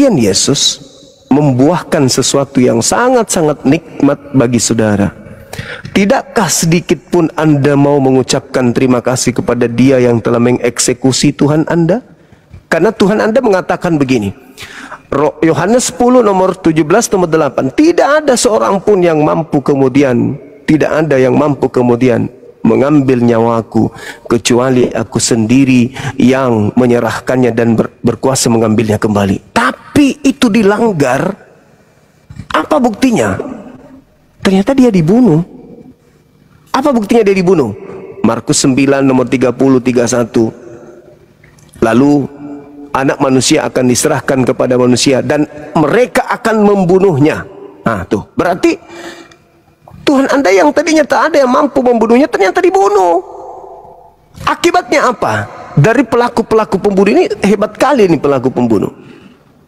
kematian Yesus membuahkan sesuatu yang sangat-sangat nikmat bagi saudara. Tidakkah sedikit pun Anda mau mengucapkan terima kasih kepada Dia yang telah mengeksekusi Tuhan Anda? Karena Tuhan Anda mengatakan begini, Yohanes 10 nomor 17 nomor 8, tidak ada seorang pun yang mampu kemudian, tidak ada yang mampu kemudian mengambil nyawaku kecuali aku sendiri yang menyerahkannya dan berkuasa mengambilnya kembali. Tapi itu dilanggar. Apa buktinya? Ternyata dia dibunuh. Apa buktinya dia dibunuh? Markus 9 nomor 30 31. Lalu anak manusia akan diserahkan kepada manusia dan mereka akan membunuhnya. Nah tuh, berarti Tuhan Anda yang tadinya tak ada yang mampu membunuhnya ternyata dibunuh. Akibatnya apa? Dari pelaku-pelaku pembunuh ini, hebat kali ini pelaku pembunuh.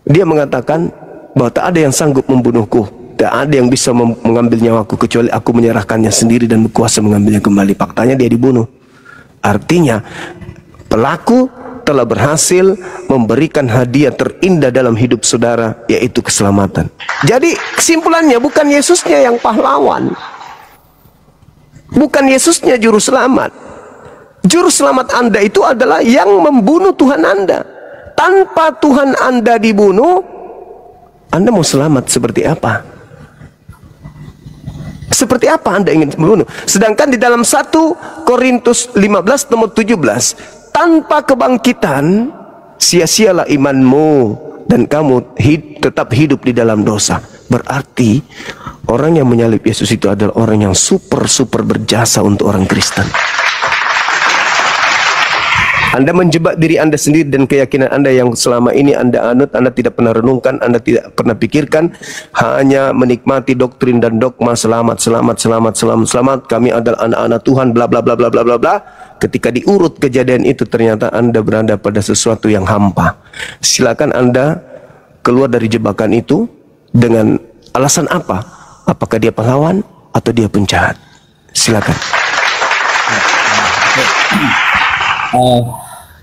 Dia mengatakan bahwa tak ada yang sanggup membunuhku, tak ada yang bisa mengambil nyawaku kecuali aku menyerahkannya sendiri dan berkuasa mengambilnya kembali. Faktanya dia dibunuh. Artinya pelaku telah berhasil memberikan hadiah terindah dalam hidup saudara, yaitu keselamatan. Jadi kesimpulannya bukan Yesusnya yang pahlawan, bukan Yesusnya juru selamat. Juru selamat Anda itu adalah yang membunuh Tuhan Anda. Tanpa Tuhan Anda dibunuh, Anda mau selamat seperti apa? Seperti apa Anda ingin membunuh? Sedangkan di dalam 1 Korintus 15 nomor 17, tanpa kebangkitan sia-sialah imanmu dan kamu tetap hidup di dalam dosa. Berarti orang yang menyalib Yesus itu adalah orang yang super berjasa untuk orang Kristen. Anda menjebak diri Anda sendiri dan keyakinan Anda yang selama ini Anda anut, Anda tidak pernah renungkan, Anda tidak pernah pikirkan, hanya menikmati doktrin dan dogma selamat, kami adalah anak-anak Tuhan, bla bla bla bla bla bla bla. Ketika diurut kejadian itu, ternyata Anda berada pada sesuatu yang hampa. Silakan Anda keluar dari jebakan itu dengan alasan apa? Apakah dia pahlawan atau dia penjahat? Silakan.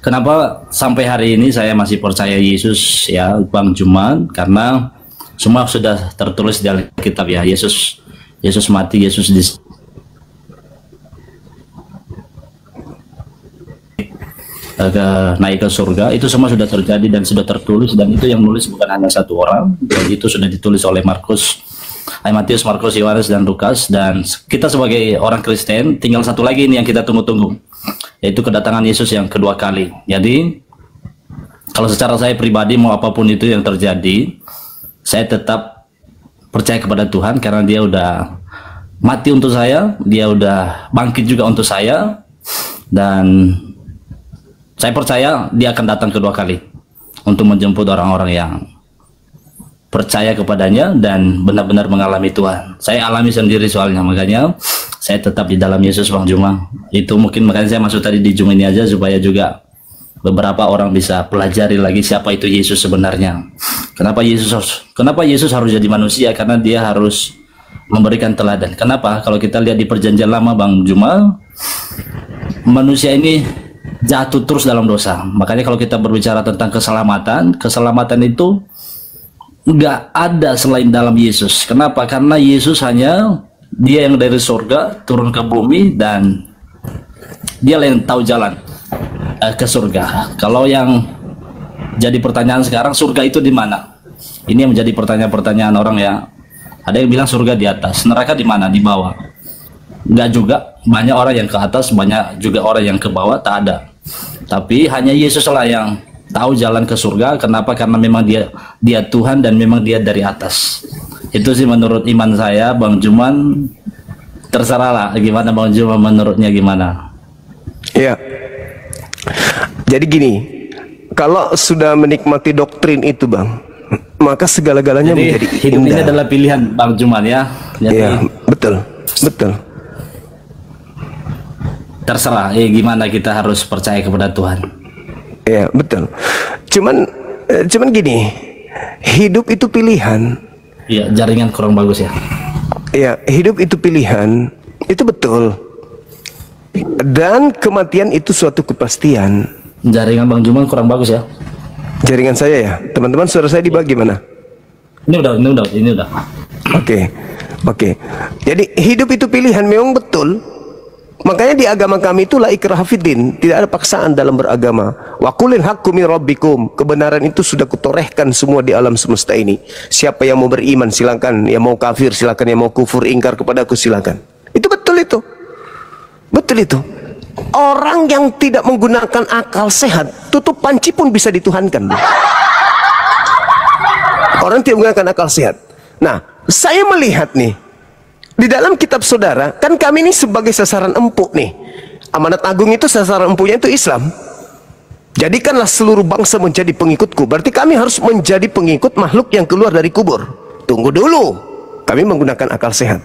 Kenapa sampai hari ini saya masih percaya Yesus ya, Bang Juman? Karena semua sudah tertulis di Alkitab ya. Yesus mati, Yesus naik ke surga, itu semua sudah terjadi dan sudah tertulis, dan itu yang nulis bukan hanya satu orang, dan itu sudah ditulis oleh Matius, Markus, Yohanes, dan Lukas. Dan kita sebagai orang Kristen tinggal satu lagi ini yang kita tunggu-tunggu, yaitu kedatangan Yesus yang kedua kali. Jadi kalau secara saya pribadi, mau apapun itu yang terjadi, saya tetap percaya kepada Tuhan karena Dia udah mati untuk saya, Dia udah bangkit juga untuk saya, dan saya percaya Dia akan datang kedua kali untuk menjemput orang-orang yang percaya kepadanya dan benar-benar mengalami Tuhan. Saya alami sendiri soalnya, makanya saya tetap di dalam Yesus, Bang Juma. Itu mungkin makanya saya masuk tadi di Zoom ini aja, supaya juga beberapa orang bisa pelajari lagi siapa itu Yesus sebenarnya. Kenapa Yesus harus jadi manusia? Karena Dia harus memberikan teladan. Kenapa? Kalau kita lihat di Perjanjian Lama, Bang Juma, manusia ini jatuh terus dalam dosa. Makanya kalau kita berbicara tentang keselamatan itu nggak ada selain dalam Yesus. Kenapa? Karena Yesus hanya Dia yang dari surga turun ke bumi, dan Dia yang tahu jalan ke surga. Kalau yang jadi pertanyaan sekarang, surga itu di mana? Ini yang menjadi pertanyaan orang ya. Ada yang bilang surga di atas, neraka di mana? Di bawah. Enggak juga, banyak orang yang ke atas, banyak juga orang yang ke bawah, tak ada. Tapi hanya Yesus lah yang tahu jalan ke surga. Kenapa? Karena memang dia Tuhan dan memang Dia dari atas. Itu sih menurut iman saya, Bang Juman. Terserah lah gimana Bang Juman, menurutnya gimana? Ya. Jadi gini, kalau sudah menikmati doktrin itu, Bang, maka segala-galanya menjadi hidup indah. Ini adalah pilihan, Bang Juman ya. Iya, betul. Terserah gimana kita harus percaya kepada Tuhan. Ya, betul. Cuman gini, hidup itu pilihan. Iya, jaringan kurang bagus ya. Ya, hidup itu pilihan, itu betul. Dan kematian itu suatu kepastian. Jaringan Bang Juman kurang bagus ya. Jaringan saya ya, teman-teman, suara saya dibagi mana? Ini udah. Oke. Jadi hidup itu pilihan, memang betul. Makanya di agama kami itu la ikraha fiddin, tidak ada paksaan dalam beragama. Wa qulil haqqu min rabbikum, kebenaran itu sudah kutorehkan semua di alam semesta ini. Siapa yang mau beriman silakan, yang mau kafir silakan, yang mau kufur ingkar kepadaku silakan. Itu betul itu. Betul itu. Orang yang tidak menggunakan akal sehat, tutup panci pun bisa dituhankan. Orang tidak menggunakan akal sehat. Nah, saya melihat nih, di dalam kitab saudara, kan kami ini sebagai sasaran empuk nih. Amanat agung itu sasaran empuknya itu Islam. Jadikanlah seluruh bangsa menjadi pengikutku. Berarti kami harus menjadi pengikut makhluk yang keluar dari kubur. Tunggu dulu, kami menggunakan akal sehat.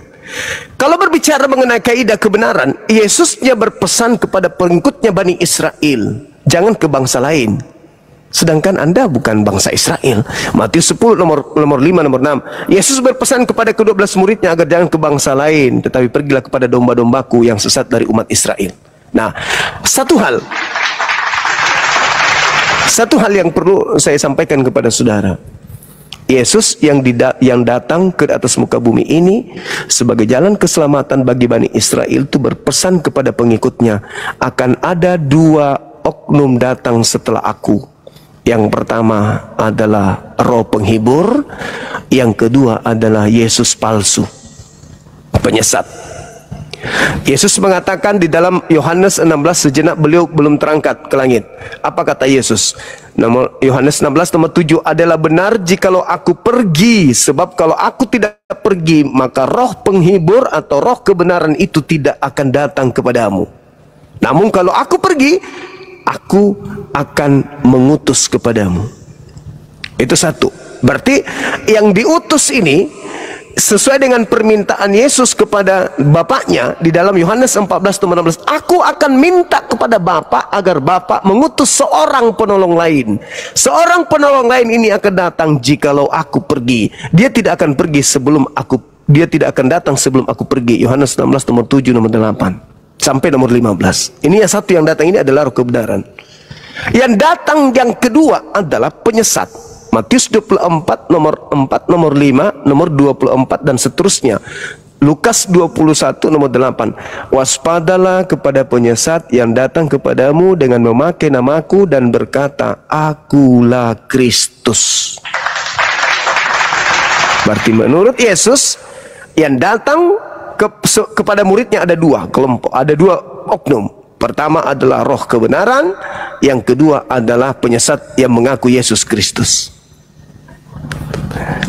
Kalau berbicara mengenai kaidah kebenaran, Yesusnya berpesan kepada pengikutnya Bani Israel, jangan ke bangsa lain. Sedangkan Anda bukan bangsa Israel. Matius 10 nomor 5 nomor 6. Yesus berpesan kepada ke-12 muridnya agar jangan ke bangsa lain, tetapi pergilah kepada domba-dombaku yang sesat dari umat Israel. Nah, satu hal yang perlu saya sampaikan kepada saudara. Yesus yang datang ke atas muka bumi ini sebagai jalan keselamatan bagi Bani Israel itu berpesan kepada pengikutnya, akan ada 2 oknum datang setelah aku. Yang pertama adalah roh penghibur, yang kedua adalah Yesus palsu, penyesat. Yesus mengatakan di dalam Yohanes 16, sejenak beliau belum terangkat ke langit. Apa kata Yesus? Yohanes 16 nomor 7, adalah benar jikalau aku pergi, sebab kalau aku tidak pergi, maka roh penghibur atau roh kebenaran itu tidak akan datang kepadamu. Namun kalau aku pergi, aku akan mengutus kepadamu. Itu satu. Berarti yang diutus ini sesuai dengan permintaan Yesus kepada Bapaknya di dalam Yohanes 14:16. Aku akan minta kepada Bapa agar Bapa mengutus seorang penolong lain. Seorang penolong lain ini akan datang jikalau aku pergi. Dia tidak akan pergi sebelum aku. Dia tidak akan datang sebelum aku pergi. Yohanes 16 nomor 7 nomor 8 sampai nomor 15. Ini yang satu yang datang ini adalah roh kebenaran. Yang datang yang kedua adalah penyesat. Matius 24 nomor 4 nomor 5 nomor 24 dan seterusnya. Lukas 21 nomor 8. Waspadalah kepada penyesat yang datang kepadamu dengan memakai namaku dan berkata, akulah Kristus. Berarti menurut Yesus yang datang kepada muridnya ada 2 kelompok, ada 2 oknum. Pertama adalah roh kebenaran, yang kedua adalah penyesat yang mengaku Yesus Kristus.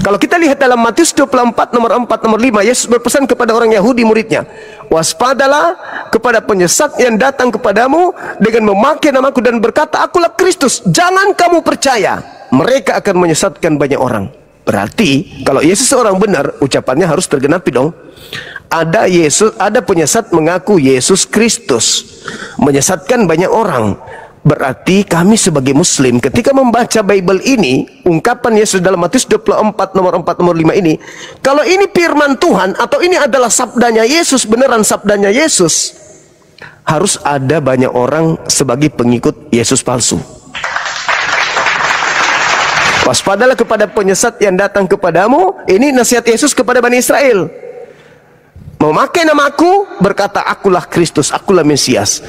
Kalau kita lihat dalam Matius 24 nomor 4 nomor 5, Yesus berpesan kepada orang Yahudi muridnya, waspadalah kepada penyesat yang datang kepadamu dengan memakai namaku dan berkata, akulah Kristus. Jangan kamu percaya, mereka akan menyesatkan banyak orang. Berarti kalau Yesus seorang benar, ucapannya harus tergenapi dong. Ada penyesat mengaku Yesus Kristus, menyesatkan banyak orang. Berarti kami sebagai muslim ketika membaca Bible ini, ungkapan Yesus dalam Matius 24 nomor 4 nomor 5 ini, kalau ini firman Tuhan atau ini adalah sabdanya Yesus, beneran sabdanya Yesus, harus ada banyak orang sebagai pengikut Yesus palsu. Waspadalah kepada penyesat yang datang kepadamu. Ini nasihat Yesus kepada Bani Israel. Memakai namaku, berkata akulah Kristus, akulah Mesias.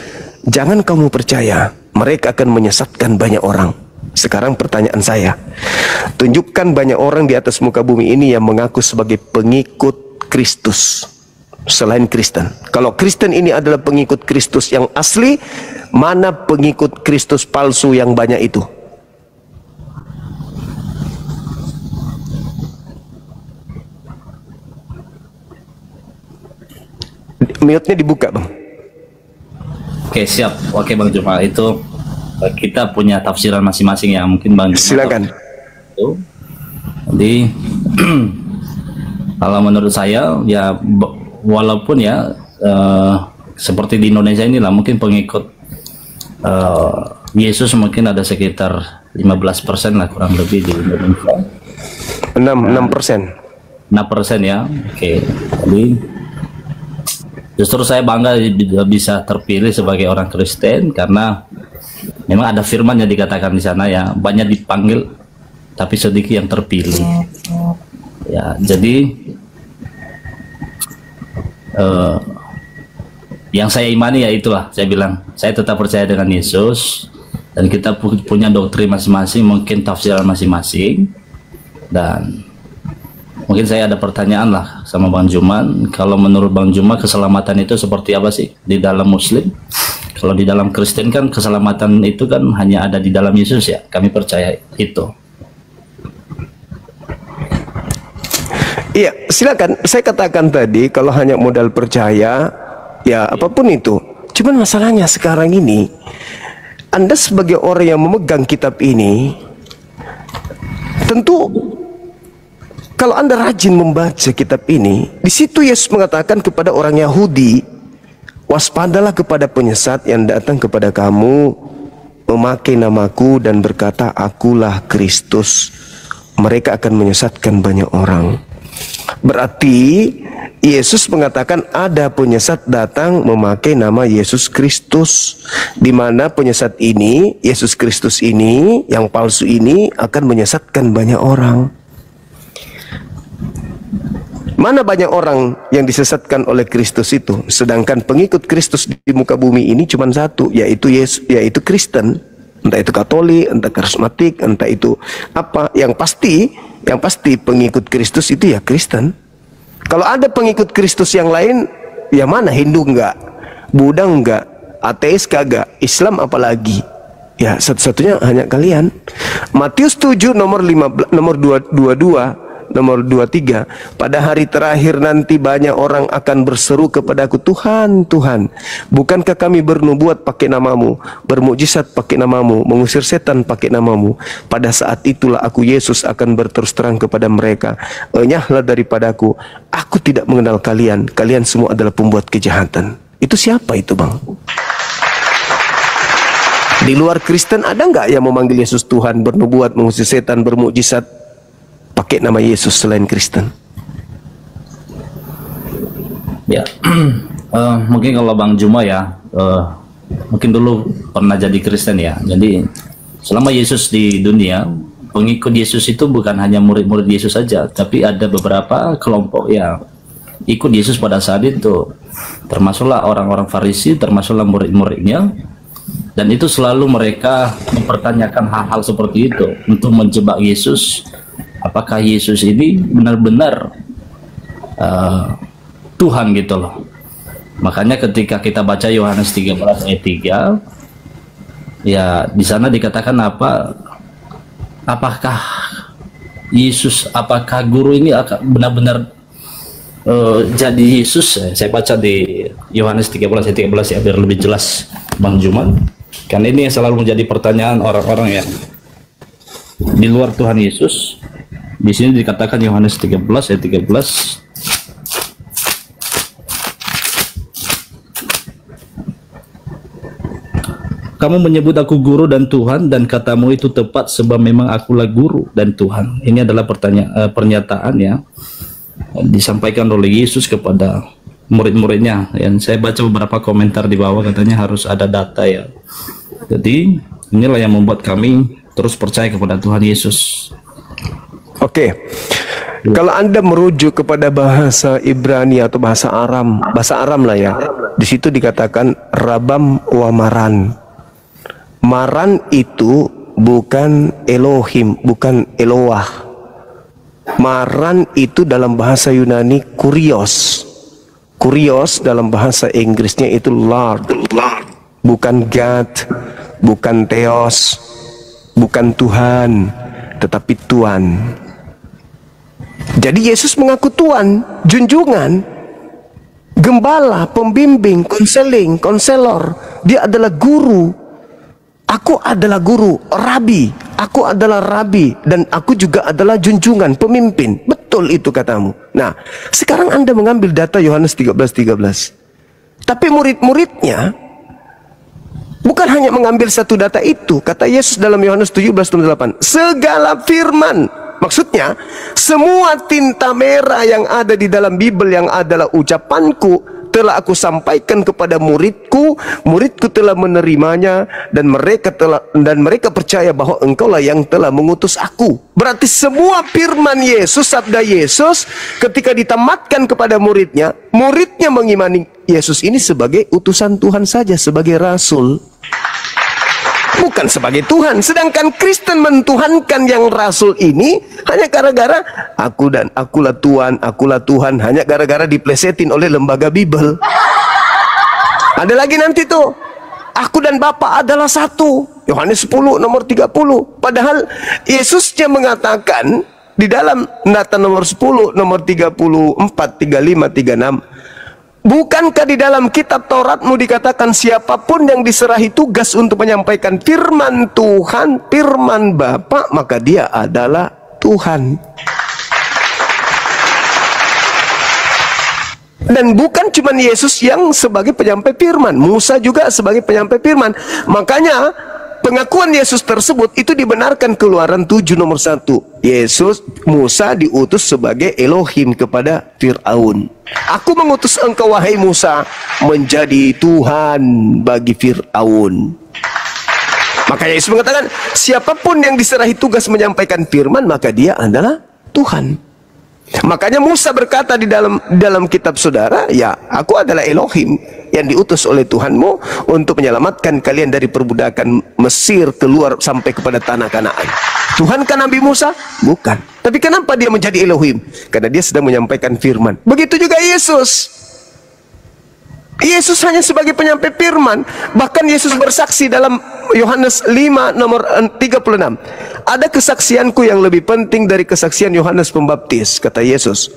Jangan kamu percaya, mereka akan menyesatkan banyak orang. Sekarang pertanyaan saya, tunjukkan banyak orang di atas muka bumi ini yang mengaku sebagai pengikut Kristus selain Kristen. Kalau Kristen ini adalah pengikut Kristus yang asli, mana pengikut Kristus palsu yang banyak itu? Mute-nya dibuka, Bang. Oke, siap. Oke, Bang Juma, itu kita punya tafsiran masing-masing ya, mungkin Bang Juma. Silakan. Jadi kalau menurut saya ya, walaupun ya seperti di Indonesia inilah, mungkin pengikut Yesus mungkin ada sekitar 15% lah kurang lebih di Indonesia. 6%. 6% ya. Oke. Jadi justru saya bangga bisa terpilih sebagai orang Kristen karena memang ada firman yang dikatakan di sana ya, banyak dipanggil tapi sedikit yang terpilih. Ya, jadi yang saya imani ya itulah, saya bilang saya tetap percaya dengan Yesus, dan kita punya doktrin masing-masing, mungkin tafsiran masing-masing. Dan mungkin saya ada pertanyaan lah sama Bang Juman, kalau menurut Bang Juman keselamatan itu seperti apa sih di dalam Muslim? Kalau di dalam Kristen kan keselamatan itu kan hanya ada di dalam Yesus ya, kami percaya itu. Iya, silakan. Saya katakan tadi kalau hanya modal percaya, ya apapun itu. Cuman masalahnya sekarang ini, Anda sebagai orang yang memegang kitab ini, tentu kalau Anda rajin membaca kitab ini, di situ Yesus mengatakan kepada orang Yahudi, waspadalah kepada penyesat yang datang kepada kamu, memakai namaku dan berkata, akulah Kristus. Mereka akan menyesatkan banyak orang. Berarti Yesus mengatakan ada penyesat datang memakai nama Yesus Kristus, di mana penyesat ini, Yesus Kristus ini, yang palsu ini akan menyesatkan banyak orang. Mana banyak orang yang disesatkan oleh Kristus itu, sedangkan pengikut Kristus di muka bumi ini cuma satu, yaitu Yesus, yaitu Kristen. Entah itu Katolik, entah karismatik, entah itu apa. Yang pasti pengikut Kristus itu ya Kristen. Kalau ada pengikut Kristus yang lain, ya mana, Hindu enggak, Buddha enggak, ateis kagak, Islam apalagi. Ya satu-satunya hanya kalian. Matius 7 nomor 15, nomor 22, nomor 23, pada hari terakhir nanti banyak orang akan berseru kepadaku, Tuhan, Tuhan, bukankah kami bernubuat pakai namamu, bermukjizat pakai namamu, mengusir setan pakai namamu? Pada saat itulah aku Yesus akan berterus terang kepada mereka, enyahlah daripadaku, aku tidak mengenal kalian, kalian semua adalah pembuat kejahatan. Itu siapa itu, Bang? Di luar Kristen ada nggak yang memanggil Yesus Tuhan, bernubuat, mengusir setan, bermukjizat pakai nama Yesus selain Kristen? Ya, mungkin kalau Bang Juma ya, mungkin dulu pernah jadi Kristen ya. Jadi selama Yesus di dunia, pengikut Yesus itu bukan hanya murid-murid Yesus saja, tapi ada beberapa kelompok yang ikut Yesus pada saat itu. Termasuklah orang-orang Farisi, termasuklah murid-muridnya. Dan itu selalu mereka mempertanyakan hal-hal seperti itu untuk menjebak Yesus. Apakah Yesus ini benar-benar Tuhan gitu loh. Makanya ketika kita baca Yohanes 13 ayat 3, ya di sana dikatakan apakah Yesus, apakah guru ini akan benar-benar jadi Yesus? Saya baca di Yohanes 13 ayat 13 ya, biar lebih jelas Bang Juman. Kan ini yang selalu menjadi pertanyaan orang-orang yang di luar Tuhan Yesus. Di sini dikatakan Yohanes 13 ayat 13. Kamu menyebut aku guru dan Tuhan, dan katamu itu tepat sebab memang akulah guru dan Tuhan. Ini adalah pernyataan ya disampaikan oleh Yesus kepada murid-muridnya. Yang saya baca beberapa komentar di bawah, katanya harus ada data ya. Jadi inilah yang membuat kami terus percaya kepada Tuhan Yesus. Oke, kalau Anda merujuk kepada bahasa Ibrani atau bahasa Aram lah ya, di situ dikatakan Rabam wa Maran. Maran itu bukan Elohim, bukan Eloah. Maran itu dalam bahasa Yunani Kurios. Kurios dalam bahasa Inggrisnya itu Lord, bukan God, bukan Theos, bukan Tuhan, tetapi Tuhan. Jadi Yesus mengaku Tuhan, junjungan, gembala, pembimbing, konselor. Dia adalah guru. Aku adalah guru, rabi. Aku adalah rabi, dan aku juga adalah junjungan, pemimpin. Betul itu katamu. Nah, sekarang Anda mengambil data Yohanes 13:13. Tapi murid-muridnya bukan hanya mengambil satu data itu. Kata Yesus dalam Yohanes 17:8, segala firman, maksudnya semua tinta merah yang ada di dalam Bible yang adalah ucapanku telah aku sampaikan kepada muridku, muridku telah menerimanya, dan mereka percaya bahwa engkaulah yang telah mengutus aku. Berarti semua firman Yesus, sabda Yesus, ketika ditamatkan kepada muridnya, muridnya mengimani Yesus ini sebagai utusan Tuhan saja, sebagai rasul, bukan sebagai Tuhan. Sedangkan Kristen mentuhankan yang rasul ini hanya gara-gara akulah Tuhan, hanya gara-gara diplesetin oleh lembaga Bible. Ada lagi nanti tuh, aku dan Bapa adalah satu, Yohanes 10 nomor 30. Padahal Yesusnya mengatakan di dalam Nata nomor 10 nomor 34, 35, 36, bukankah di dalam kitab Tauratmu dikatakan siapapun yang diserahi tugas untuk menyampaikan firman Tuhan, firman Bapa, maka dia adalah Tuhan. Dan bukan cuma Yesus yang sebagai penyampai firman, Musa juga sebagai penyampai firman. Makanya pengakuan Yesus tersebut itu dibenarkan Keluaran 7 nomor 1. Musa diutus sebagai Elohim kepada Fir'aun. Aku mengutus engkau wahai Musa menjadi Tuhan bagi Fir'aun. Makanya Yesus mengatakan siapapun yang diserahi tugas menyampaikan firman, maka dia adalah Tuhan. Makanya Musa berkata di dalam kitab saudara, ya aku adalah Elohim yang diutus oleh Tuhanmu untuk menyelamatkan kalian dari perbudakan Mesir keluar sampai kepada tanah Kanaan. Tuhan kan Nabi Musa? Bukan. Tapi kenapa dia menjadi Elohim? Karena dia sedang menyampaikan firman. Begitu juga Yesus. Yesus hanya sebagai penyampai firman. Bahkan Yesus bersaksi dalam Yohanes 5 nomor 36. Ada kesaksianku yang lebih penting dari kesaksian Yohanes Pembaptis, kata Yesus,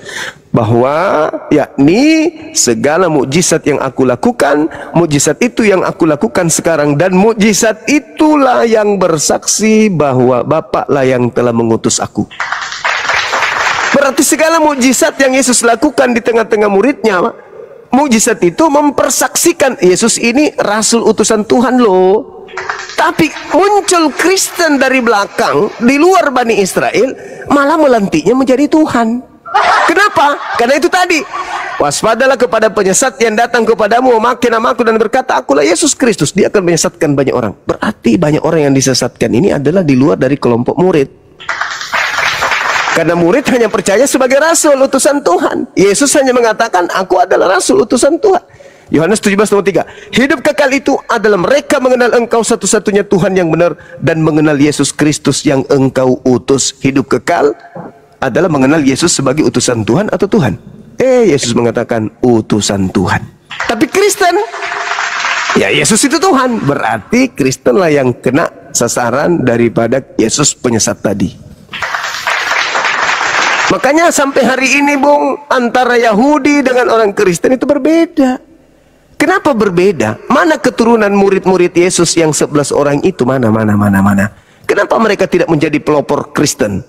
bahwa yakni segala mukjizat yang aku lakukan, mukjizat itu yang aku lakukan sekarang, dan mukjizat itulah yang bersaksi bahwa Bapa-lah yang telah mengutus aku. Berarti segala mukjizat yang Yesus lakukan di tengah-tengah muridnya, mukjizat itu mempersaksikan Yesus ini rasul utusan Tuhan loh. Tapi muncul Kristen dari belakang, di luar Bani Israel, malah melantiknya menjadi Tuhan. Kenapa? Karena itu tadi, waspadalah kepada penyesat yang datang kepadamu memakai namaku dan berkata akulah Yesus Kristus. Dia akan menyesatkan banyak orang. Berarti banyak orang yang disesatkan ini adalah di luar dari kelompok murid. Karena murid hanya percaya sebagai rasul utusan Tuhan. Yesus hanya mengatakan aku adalah rasul utusan Tuhan. Yohanes 17 nomor 3. Hidup kekal itu adalah mereka mengenal engkau satu-satunya Tuhan yang benar dan mengenal Yesus Kristus yang engkau utus. Hidup kekal adalah mengenal Yesus sebagai utusan Tuhan atau Tuhan? Yesus mengatakan utusan Tuhan. Tapi Kristen, ya Yesus itu Tuhan. Berarti Kristen lah yang kena sasaran daripada Yesus penyesat tadi. Makanya sampai hari ini Bung, antara Yahudi dengan orang Kristen itu berbeda. Kenapa berbeda? Mana keturunan murid-murid Yesus yang 11 orang itu? Mana? Kenapa mereka tidak menjadi pelopor Kristen?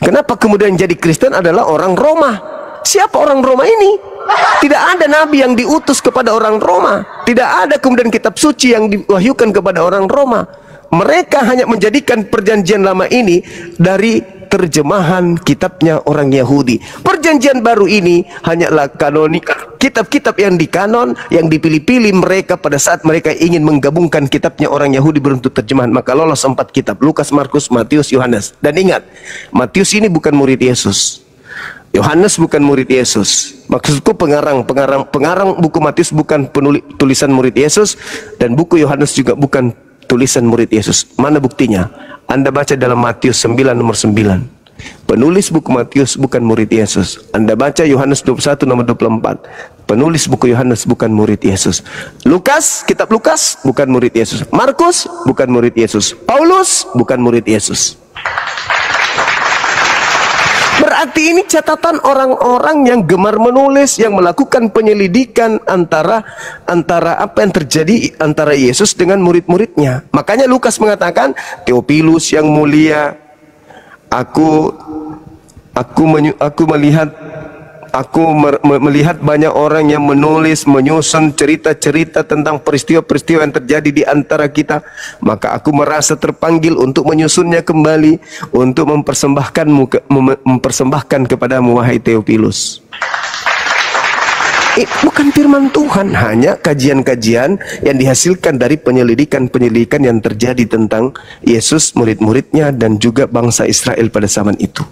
Kenapa kemudian jadi Kristen adalah orang Roma? Siapa orang Roma ini? Tidak ada nabi yang diutus kepada orang Roma. Tidak ada kemudian kitab suci yang diwahyukan kepada orang Roma. Mereka hanya menjadikan perjanjian lama ini dari terjemahan kitabnya orang Yahudi. Perjanjian baru ini hanyalah kanonik, kitab-kitab yang dikanon, yang dipilih-pilih mereka pada saat mereka ingin menggabungkan kitabnya orang Yahudi berbentuk terjemahan. Maka lolos 4 kitab, Lukas, Markus, Matius, Yohanes. Dan ingat, Matius ini bukan murid Yesus, Yohanes bukan murid Yesus. Maksudku pengarang buku Matius bukan tulisan murid Yesus, dan buku Yohanes juga bukan tulisan murid Yesus. Mana buktinya? Anda baca dalam Matius 9 nomor 9. Penulis buku Matius bukan murid Yesus. Anda baca Yohanes 21 nomor 24. Penulis buku Yohanes bukan murid Yesus. Lukas, kitab Lukas bukan murid Yesus. Markus bukan murid Yesus. Paulus bukan murid Yesus. Berarti ini catatan orang-orang yang gemar menulis, yang melakukan penyelidikan antara apa yang terjadi antara Yesus dengan murid-muridnya. Makanya Lukas mengatakan, Theophilus yang mulia, aku melihat banyak orang yang menyusun cerita-cerita tentang peristiwa-peristiwa yang terjadi di antara kita. Maka aku merasa terpanggil untuk menyusunnya kembali, untuk mempersembahkan kepadamu wahai Theophilus. bukan firman Tuhan, hanya kajian-kajian yang dihasilkan dari penyelidikan-penyelidikan yang terjadi tentang Yesus, murid-muridnya, dan juga bangsa Israel pada zaman itu.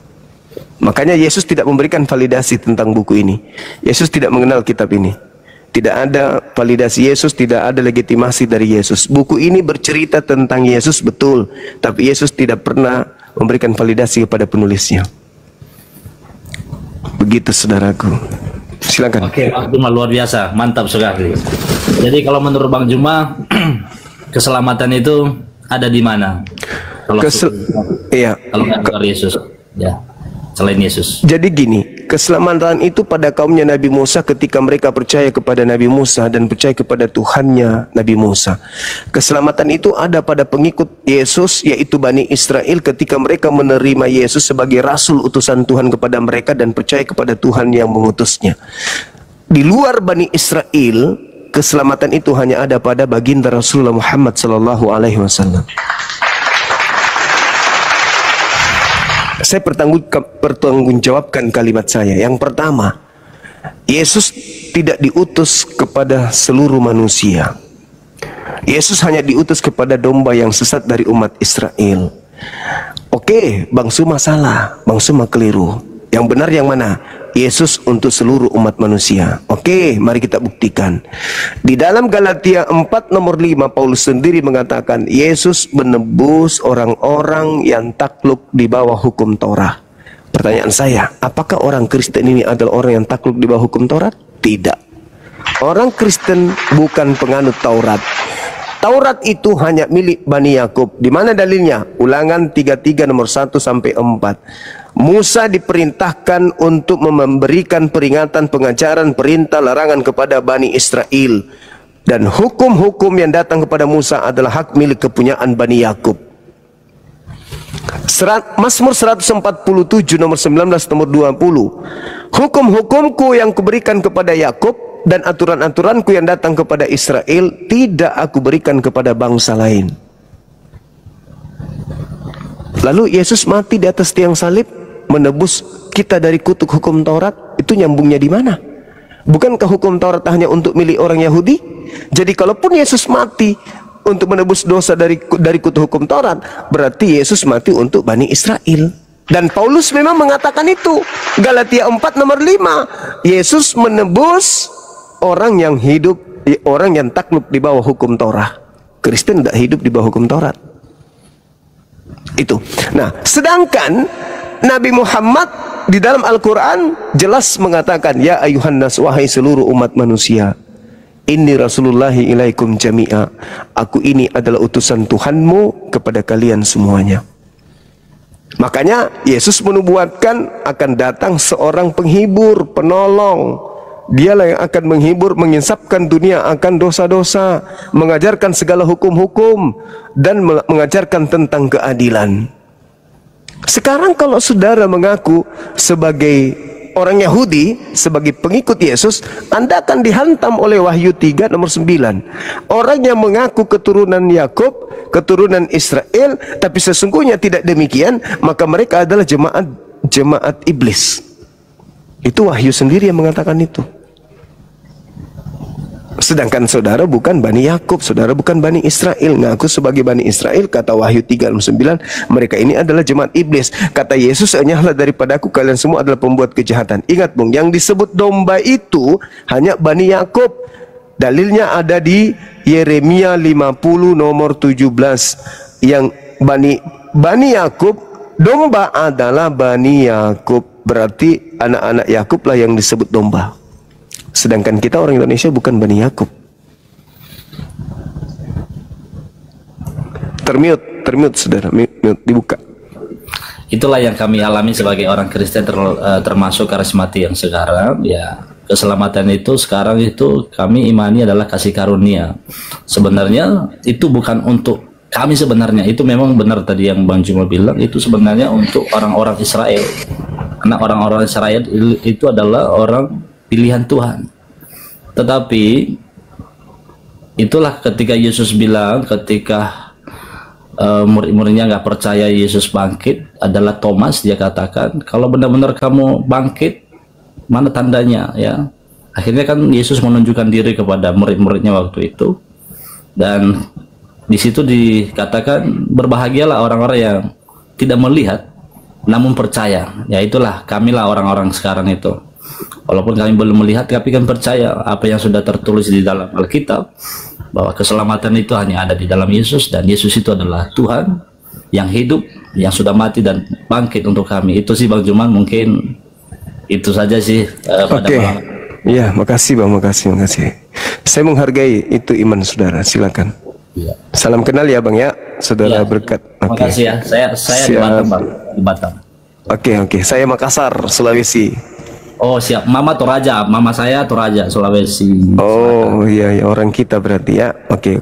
Makanya Yesus tidak memberikan validasi tentang buku ini. Yesus tidak mengenal kitab ini. Tidak ada validasi Yesus, tidak ada legitimasi dari Yesus. Buku ini bercerita tentang Yesus betul, tapi Yesus tidak pernah memberikan validasi kepada penulisnya. Begitu saudaraku. Silakan. Oke, Bang Juma luar biasa, mantap sekali. Jadi kalau menurut Bang Juma, keselamatan itu ada di mana? Kalau iya. Kalau nggak dari Yesus, ya, selain Yesus. Jadi gini, keselamatan itu pada kaumnya Nabi Musa ketika mereka percaya kepada Nabi Musa dan percaya kepada Tuhannya Nabi Musa. Keselamatan itu ada pada pengikut Yesus, yaitu Bani Israel, ketika mereka menerima Yesus sebagai rasul utusan Tuhan kepada mereka dan percaya kepada Tuhan yang mengutusnya. Di luar Bani Israel, keselamatan itu hanya ada pada baginda Rasulullah Muhammad SAW. Saya pertanggungjawabkan kalimat saya. Yang pertama, Yesus tidak diutus kepada seluruh manusia. Yesus hanya diutus kepada domba yang sesat dari umat Israel. Oke, Bang Suma salah, Bang Suma keliru. Yang benar yang mana? Yesus untuk seluruh umat manusia. Oke, mari kita buktikan. Di dalam Galatia 4 nomor 5, Paulus sendiri mengatakan Yesus menebus orang-orang yang takluk di bawah hukum Taurat. Pertanyaan saya, apakah orang Kristen ini adalah orang yang takluk di bawah hukum Taurat? Tidak. Orang Kristen bukan penganut Taurat. Taurat itu hanya milik Bani Yakub. Di mana dalilnya? Ulangan 33 nomor 1 sampai 4. Musa diperintahkan untuk memberikan peringatan, pengajaran, perintah, larangan kepada Bani Israel. Dan hukum-hukum yang datang kepada Musa adalah hak milik kepunyaan Bani Yakub. Mazmur 147 nomor 19 nomor 20. Hukum-hukumku yang kuberikan kepada Yakub dan aturan-aturanku yang datang kepada Israel tidak aku berikan kepada bangsa lain. Lalu Yesus mati di atas tiang salib menebus kita dari kutuk hukum Taurat. Itu nyambungnya di mana? Bukankah hukum Taurat hanya untuk milik orang Yahudi? Jadi kalaupun Yesus mati untuk menebus dosa dari kutuk hukum Taurat, berarti Yesus mati untuk Bani Israel. Dan Paulus memang mengatakan itu. Galatia 4 nomor 5, Yesus menebus orang yang hidup, orang yang takluk di bawah hukum Taurat. Kristen tidak hidup di bawah hukum Taurat. Itu. Nah, sedangkan Nabi Muhammad di dalam Al-Quran jelas mengatakan, ya ayuhan nas, wahai seluruh umat manusia, inni rasulullahi ilaikum jami'a, aku ini adalah utusan Tuhanmu kepada kalian semuanya. Makanya Yesus menubuatkan akan datang seorang penghibur, penolong. Dialah yang akan menghibur, menginsapkan dunia akan dosa-dosa, mengajarkan segala hukum-hukum, dan mengajarkan tentang keadilan. Sekarang kalau saudara mengaku sebagai orang Yahudi, sebagai pengikut Yesus, Anda akan dihantam oleh Wahyu 3 nomor 9. Orang yang mengaku keturunan Yakub, keturunan Israel, tapi sesungguhnya tidak demikian, maka mereka adalah jemaat iblis. Itu Wahyu sendiri yang mengatakan itu. Sedangkan saudara bukan Bani Yakub, saudara bukan Bani Israel. Ngaku sebagai Bani Israel, kata Wahyu 3:9, mereka ini adalah jemaat iblis. Kata Yesus, hanyalah daripadaku kalian semua adalah pembuat kejahatan. Ingat bung, yang disebut domba itu hanya Bani Yakub. Dalilnya ada di Yeremia 50 nomor 17. Yang Bani Yakub, domba adalah Bani Yakub. Berarti anak-anak Yakub lah yang disebut domba. Sedangkan kita orang Indonesia bukan Bani Yakub. Termute saudara, mute, dibuka. Itulah yang kami alami sebagai orang Kristen, termasuk karismatik yang sekarang. Ya, keselamatan itu sekarang itu kami imani adalah kasih karunia. Sebenarnya itu bukan untuk kami, sebenarnya itu memang benar tadi yang Bang Juma bilang, itu sebenarnya untuk orang-orang Israel. Karena orang-orang Israel itu adalah orang pilihan Tuhan. Tetapi itulah ketika Yesus bilang, ketika murid-muridnya nggak percaya Yesus bangkit, adalah Thomas, dia katakan, kalau benar-benar kamu bangkit, mana tandanya ya? Akhirnya kan Yesus menunjukkan diri kepada murid-muridnya waktu itu, dan di situ dikatakan berbahagialah orang-orang yang tidak melihat namun percaya. Ya itulah kamilah orang-orang sekarang itu. Walaupun kami belum melihat, tapi kan percaya apa yang sudah tertulis di dalam Alkitab, bahwa keselamatan itu hanya ada di dalam Yesus, dan Yesus itu adalah Tuhan yang hidup, yang sudah mati dan bangkit untuk kami. Itu sih Bang Juman, mungkin itu saja sih pada malam. Ya, makasih Bang, makasih. Saya menghargai itu iman saudara. Silakan. Ya. Salam kenal ya Bang ya, saudara Ya. Berkat. Terima kasih ya. Saya di Batam Bang, di Batam. Oke. Saya Makassar, Sulawesi. Oh siap, Mama Toraja, mama saya Toraja, Sulawesi. Oh iya, orang kita berarti ya. Oke.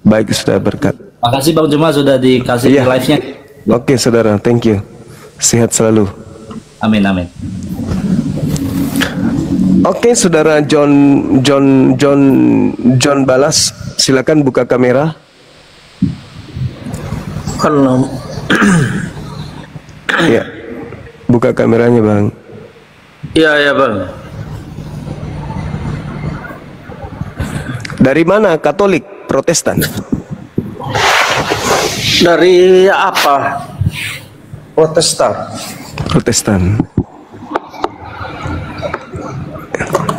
Baik saudara Berkat. Makasih Bang Juman sudah dikasih Iya. live-nya. Oke saudara, thank you. Sehat selalu. Amin. Oke, saudara John Balas, silakan buka kamera. Halo. Ya, buka kameranya Bang. Ya Bang. Dari mana? Katolik, Protestan? Dari apa? Protestan.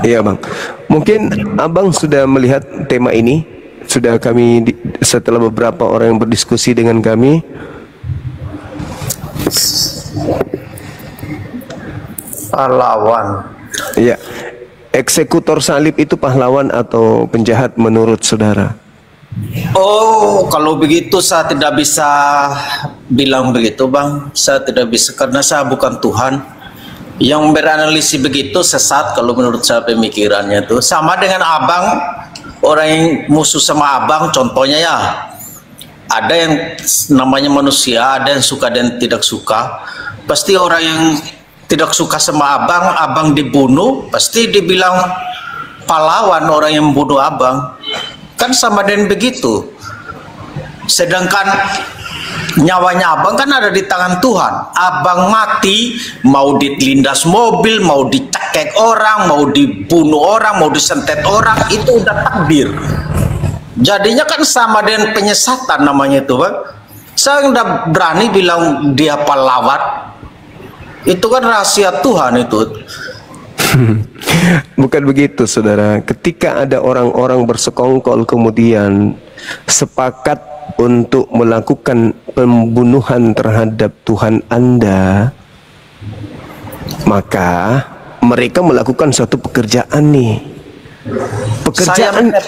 Iya Bang. Mungkin Abang sudah melihat tema ini. Sudah setelah beberapa orang yang berdiskusi dengan kami. Pahlawan. Iya. Eksekutor salib itu pahlawan atau penjahat menurut saudara? Oh, kalau begitu saya tidak bisa bilang begitu Bang. Saya tidak bisa, karena saya bukan Tuhan. Yang beranalisis begitu sesat kalau menurut saya pemikirannya itu. Sama dengan Abang, orang yang musuh sama Abang, contohnya ya. Ada yang namanya manusia, ada yang suka dan tidak suka. Pasti orang yang tidak suka sama Abang dibunuh, pasti dibilang pahlawan orang yang membunuh Abang. Kan sama dengan begitu. Sedangkan nyawanya Abang kan ada di tangan Tuhan. Abang mati, mau dilindas mobil, mau dicekek orang, mau dibunuh orang, mau disentet orang, itu udah takdir. Jadinya kan sama dengan penyesatan namanya itu Bang. Saya udah berani bilang dia pahlawan. Itu kan rahasia Tuhan itu. Bukan begitu saudara. Ketika ada orang-orang bersekongkol kemudian sepakat untuk melakukan pembunuhan terhadap Tuhan Anda, maka mereka melakukan suatu pekerjaan nih.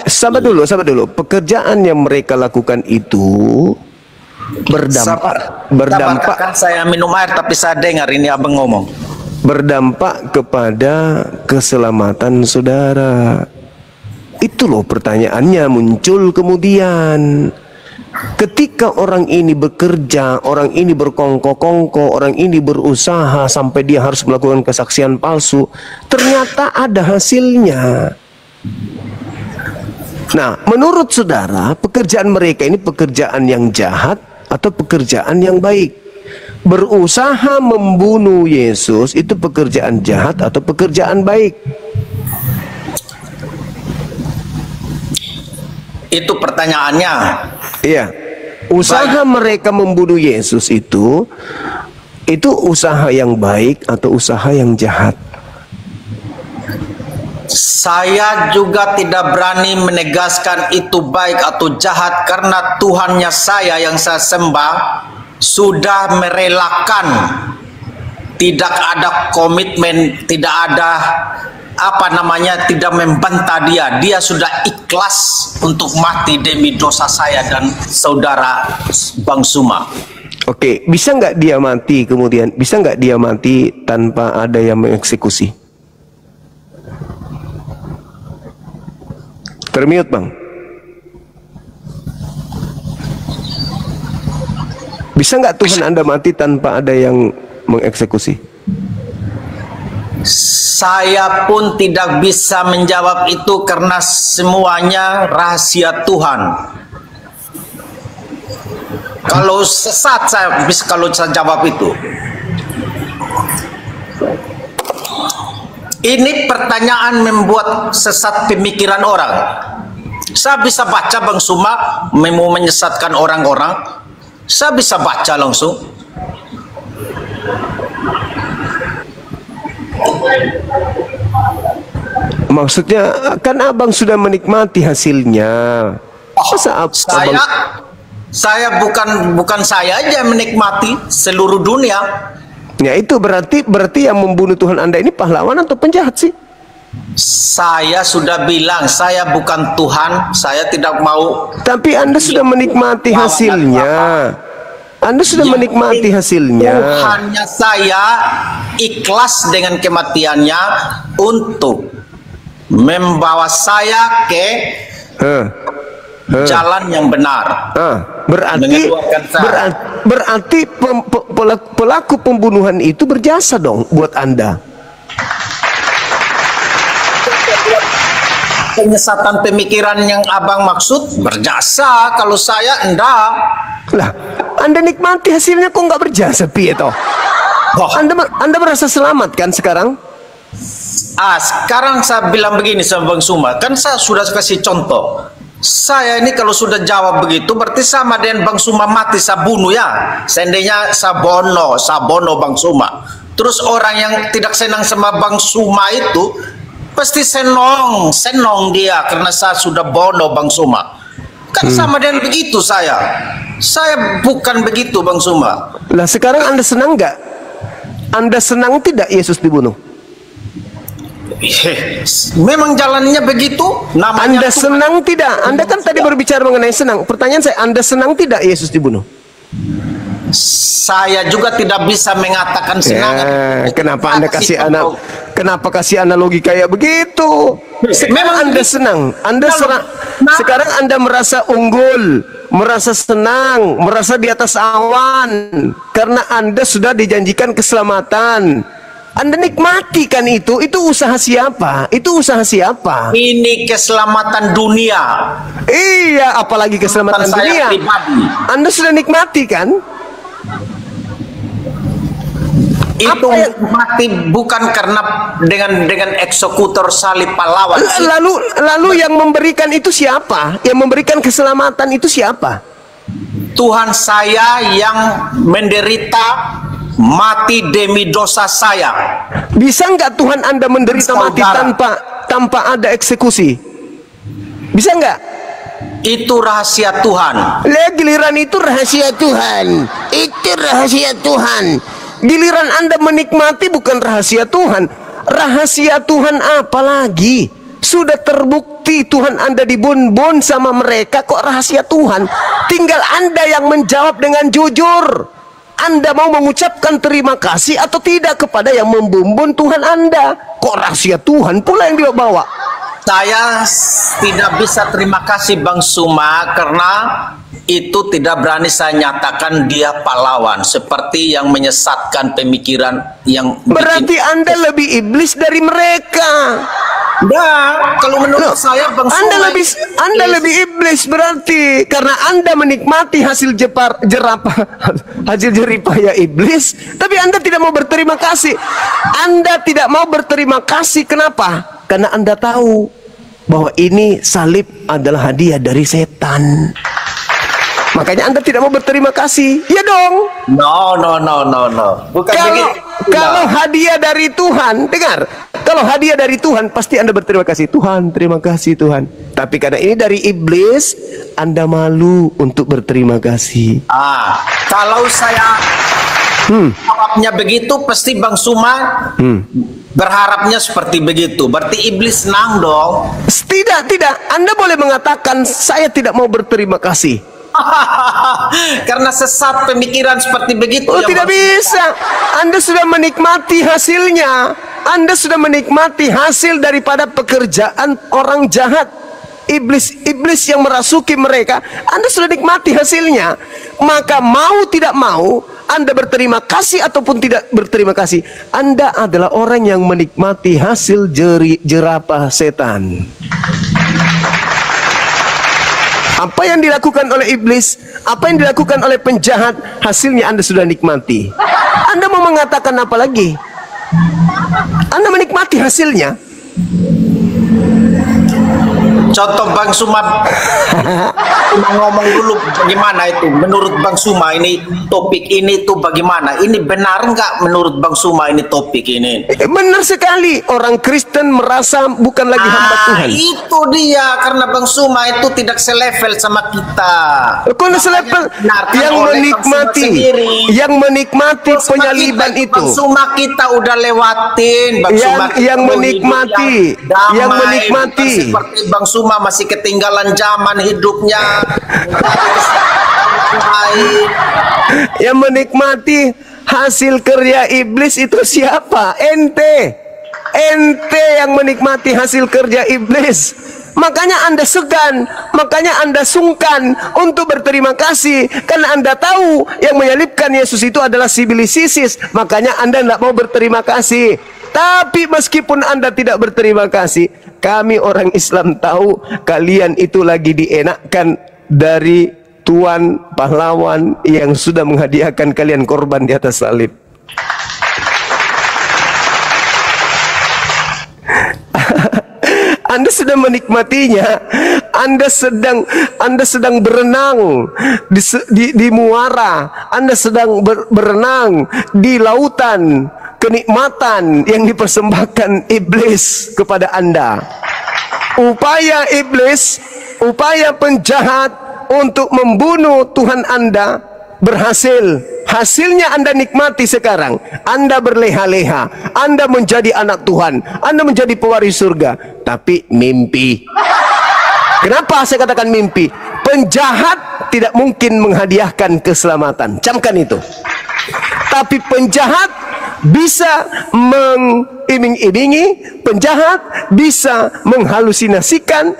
Sabar dulu. Pekerjaan yang mereka lakukan itu berdampak kan saya minum air tapi saya dengar ini Abang ngomong. Berdampak kepada keselamatan saudara. Itu loh pertanyaannya muncul kemudian. Ketika orang ini bekerja, orang ini berkongko-kongko, orang ini berusaha sampai dia harus melakukan kesaksian palsu, ternyata ada hasilnya. Nah, menurut saudara, pekerjaan mereka ini pekerjaan yang jahat atau pekerjaan yang baik? Berusaha membunuh Yesus itu pekerjaan jahat atau pekerjaan baik? Itu pertanyaannya. Iya. Usaha mereka membunuh Yesus itu usaha yang baik atau usaha yang jahat? Saya juga tidak berani menegaskan itu baik atau jahat, karena Tuhannya saya yang saya sembah sudah merelakan, tidak ada komitmen, tidak ada tidak membantah dia sudah ikhlas untuk mati demi dosa saya dan saudara Bang Suma. Oke, bisa nggak dia mati kemudian? Bisa nggak dia mati tanpa ada yang mengeksekusi? Termute Bang. Bisa nggak Tuhan Anda mati tanpa ada yang mengeksekusi? Saya pun tidak bisa menjawab itu karena semuanya rahasia Tuhan. Kalau sesat saya jawab itu. Ini pertanyaan membuat sesat pemikiran orang. Saya bisa baca Bang Suma mau menyesatkan orang-orang. Saya bisa baca langsung. Maksudnya kan abang sudah menikmati hasilnya. Masa Saya bukan saya aja yang menikmati, seluruh dunia. Ya itu berarti yang membunuh Tuhan Anda ini pahlawan atau penjahat sih? Saya sudah bilang saya bukan Tuhan, saya tidak mau. Tapi Anda sudah menikmati hasilnya. Anda sudah menikmati hasilnya. Tuhannya saya ikhlas dengan kematiannya untuk membawa saya ke jalan yang benar. Berarti pelaku pembunuhan itu berjasa dong buat Anda. Penyesatan pemikiran yang abang maksud berjasa, kalau saya enggak. Lah, Anda nikmati hasilnya kok nggak berjasa, piye toh? Anda merasa selamat kan sekarang? Sekarang saya bilang begini sama Bang Suma, kan saya sudah kasih contoh. Saya ini kalau sudah jawab begitu berarti sama dengan Bang Suma mati saya bunuh ya. Seandainya saya bono Bang Suma. Terus orang yang tidak senang sama Bang Suma itu pasti senong dia karena saya sudah bono Bang Suma. Kan sama dengan begitu saya. Saya bukan begitu Bang Suma. Lah sekarang Anda senang nggak? Anda senang tidak Yesus dibunuh? Memang jalannya begitu. Anda senang tidak? Anda kan tadi berbicara mengenai senang. Pertanyaan saya, Anda senang tidak Yesus dibunuh? Saya juga tidak bisa mengatakan senang. Kenapa Anda kasih analogi kayak begitu? Memang Anda senang. Sekarang Anda merasa unggul, merasa senang, merasa di atas awan karena Anda sudah dijanjikan keselamatan. Anda nikmati kan itu usaha siapa? Itu usaha siapa? Ini keselamatan dunia. Iya, apalagi keselamatan dunia. Anda sudah nikmati kan? Itu mati bukan karena dengan eksekutor salib pahlawan. Lalu yang memberikan itu siapa? Yang memberikan keselamatan itu siapa? Tuhan saya yang menderita mati demi dosa saya. Bisa nggak Tuhan Anda menderita mati tanpa ada eksekusi? Bisa nggak? Itu rahasia Tuhan. Giliran itu rahasia Tuhan. Itu rahasia Tuhan. Giliran Anda menikmati bukan rahasia Tuhan. Rahasia Tuhan apa lagi? Sudah terbukti Tuhan Anda dibun-bun sama mereka, kok rahasia Tuhan? Tinggal Anda yang menjawab dengan jujur. Anda mau mengucapkan terima kasih atau tidak kepada yang membumbun Tuhan Anda? Kok rahasia Tuhan pula yang dia bawa? Saya tidak bisa terima kasih Bang Suma karena itu tidak berani saya nyatakan dia pahlawan seperti yang menyesatkan pemikiran yang berarti Anda lebih iblis dari mereka. Nah, kalau menurut saya Bang Suma Anda lebih iblis berarti karena Anda menikmati hasil hasil jeripah ya iblis, tapi Anda tidak mau berterima kasih. Anda tidak mau berterima kasih kenapa? Karena Anda tahu bahwa ini salib adalah hadiah dari setan. Makanya Anda tidak mau berterima kasih. Ya dong. No. Bukan begitu. Kalau hadiah dari Tuhan, dengar. Kalau hadiah dari Tuhan, pasti Anda berterima kasih. Tuhan, terima kasih Tuhan. Tapi karena ini dari iblis, Anda malu untuk berterima kasih. Kalau saya jawabnya begitu, pasti Bang Suma berharapnya seperti begitu. Berarti iblis senang dong. Tidak. Anda boleh mengatakan saya tidak mau berterima kasih. Karena sesat pemikiran seperti begitu. Tidak bisa. Anda sudah menikmati hasilnya. Anda sudah menikmati hasil daripada pekerjaan orang jahat. Iblis yang merasuki mereka. Anda sudah nikmati hasilnya. Maka mau tidak mau, Anda berterima kasih ataupun tidak berterima kasih, Anda adalah orang yang menikmati hasil jerapah setan. Apa yang dilakukan oleh iblis, apa yang dilakukan oleh penjahat, hasilnya Anda sudah nikmati. Anda mau mengatakan apa lagi? Anda menikmati hasilnya. Contoh Bang Suma, cuma ngomong dulu bagaimana itu menurut Bang Suma ini topik ini tuh bagaimana? Ini benar nggak menurut Bang Suma ini topik ini? Benar sekali, orang Kristen merasa bukan lagi hamba Tuhan. Itu dia, karena Bang Suma itu tidak selevel sama kita. Kalau selevel yang menikmati penyaliban itu. Bang Suma kita udah lewatin. Bang Suma yang menikmati, yang menikmati. Seperti Bang Suma masih ketinggalan zaman hidupnya. Yang menikmati hasil kerja iblis itu siapa? Ente yang menikmati hasil kerja iblis. Makanya Anda segan, makanya Anda sungkan untuk berterima kasih, karena Anda tahu yang menyalibkan Yesus itu adalah si iblis sisis. Makanya Anda tidak mau berterima kasih. Tapi meskipun Anda tidak berterima kasih, kami orang Islam tahu kalian itu lagi dienakkan dari Tuan pahlawan yang sudah menghadiahkan kalian korban di atas salib. Anda sedang menikmatinya. Anda sedang berenang di muara. Anda sedang berenang di lautan kenikmatan yang dipersembahkan iblis kepada Anda. Upaya iblis, upaya penjahat untuk membunuh Tuhan Anda berhasil. Hasilnya Anda nikmati sekarang. Anda berleha-leha, Anda menjadi anak Tuhan, Anda menjadi pewaris surga. Tapi mimpi. Kenapa saya katakan mimpi? Penjahat tidak mungkin menghadiahkan keselamatan. Camkan itu. Tapi penjahat bisa mengiming-imingi, penjahat bisa menghalusinasikan,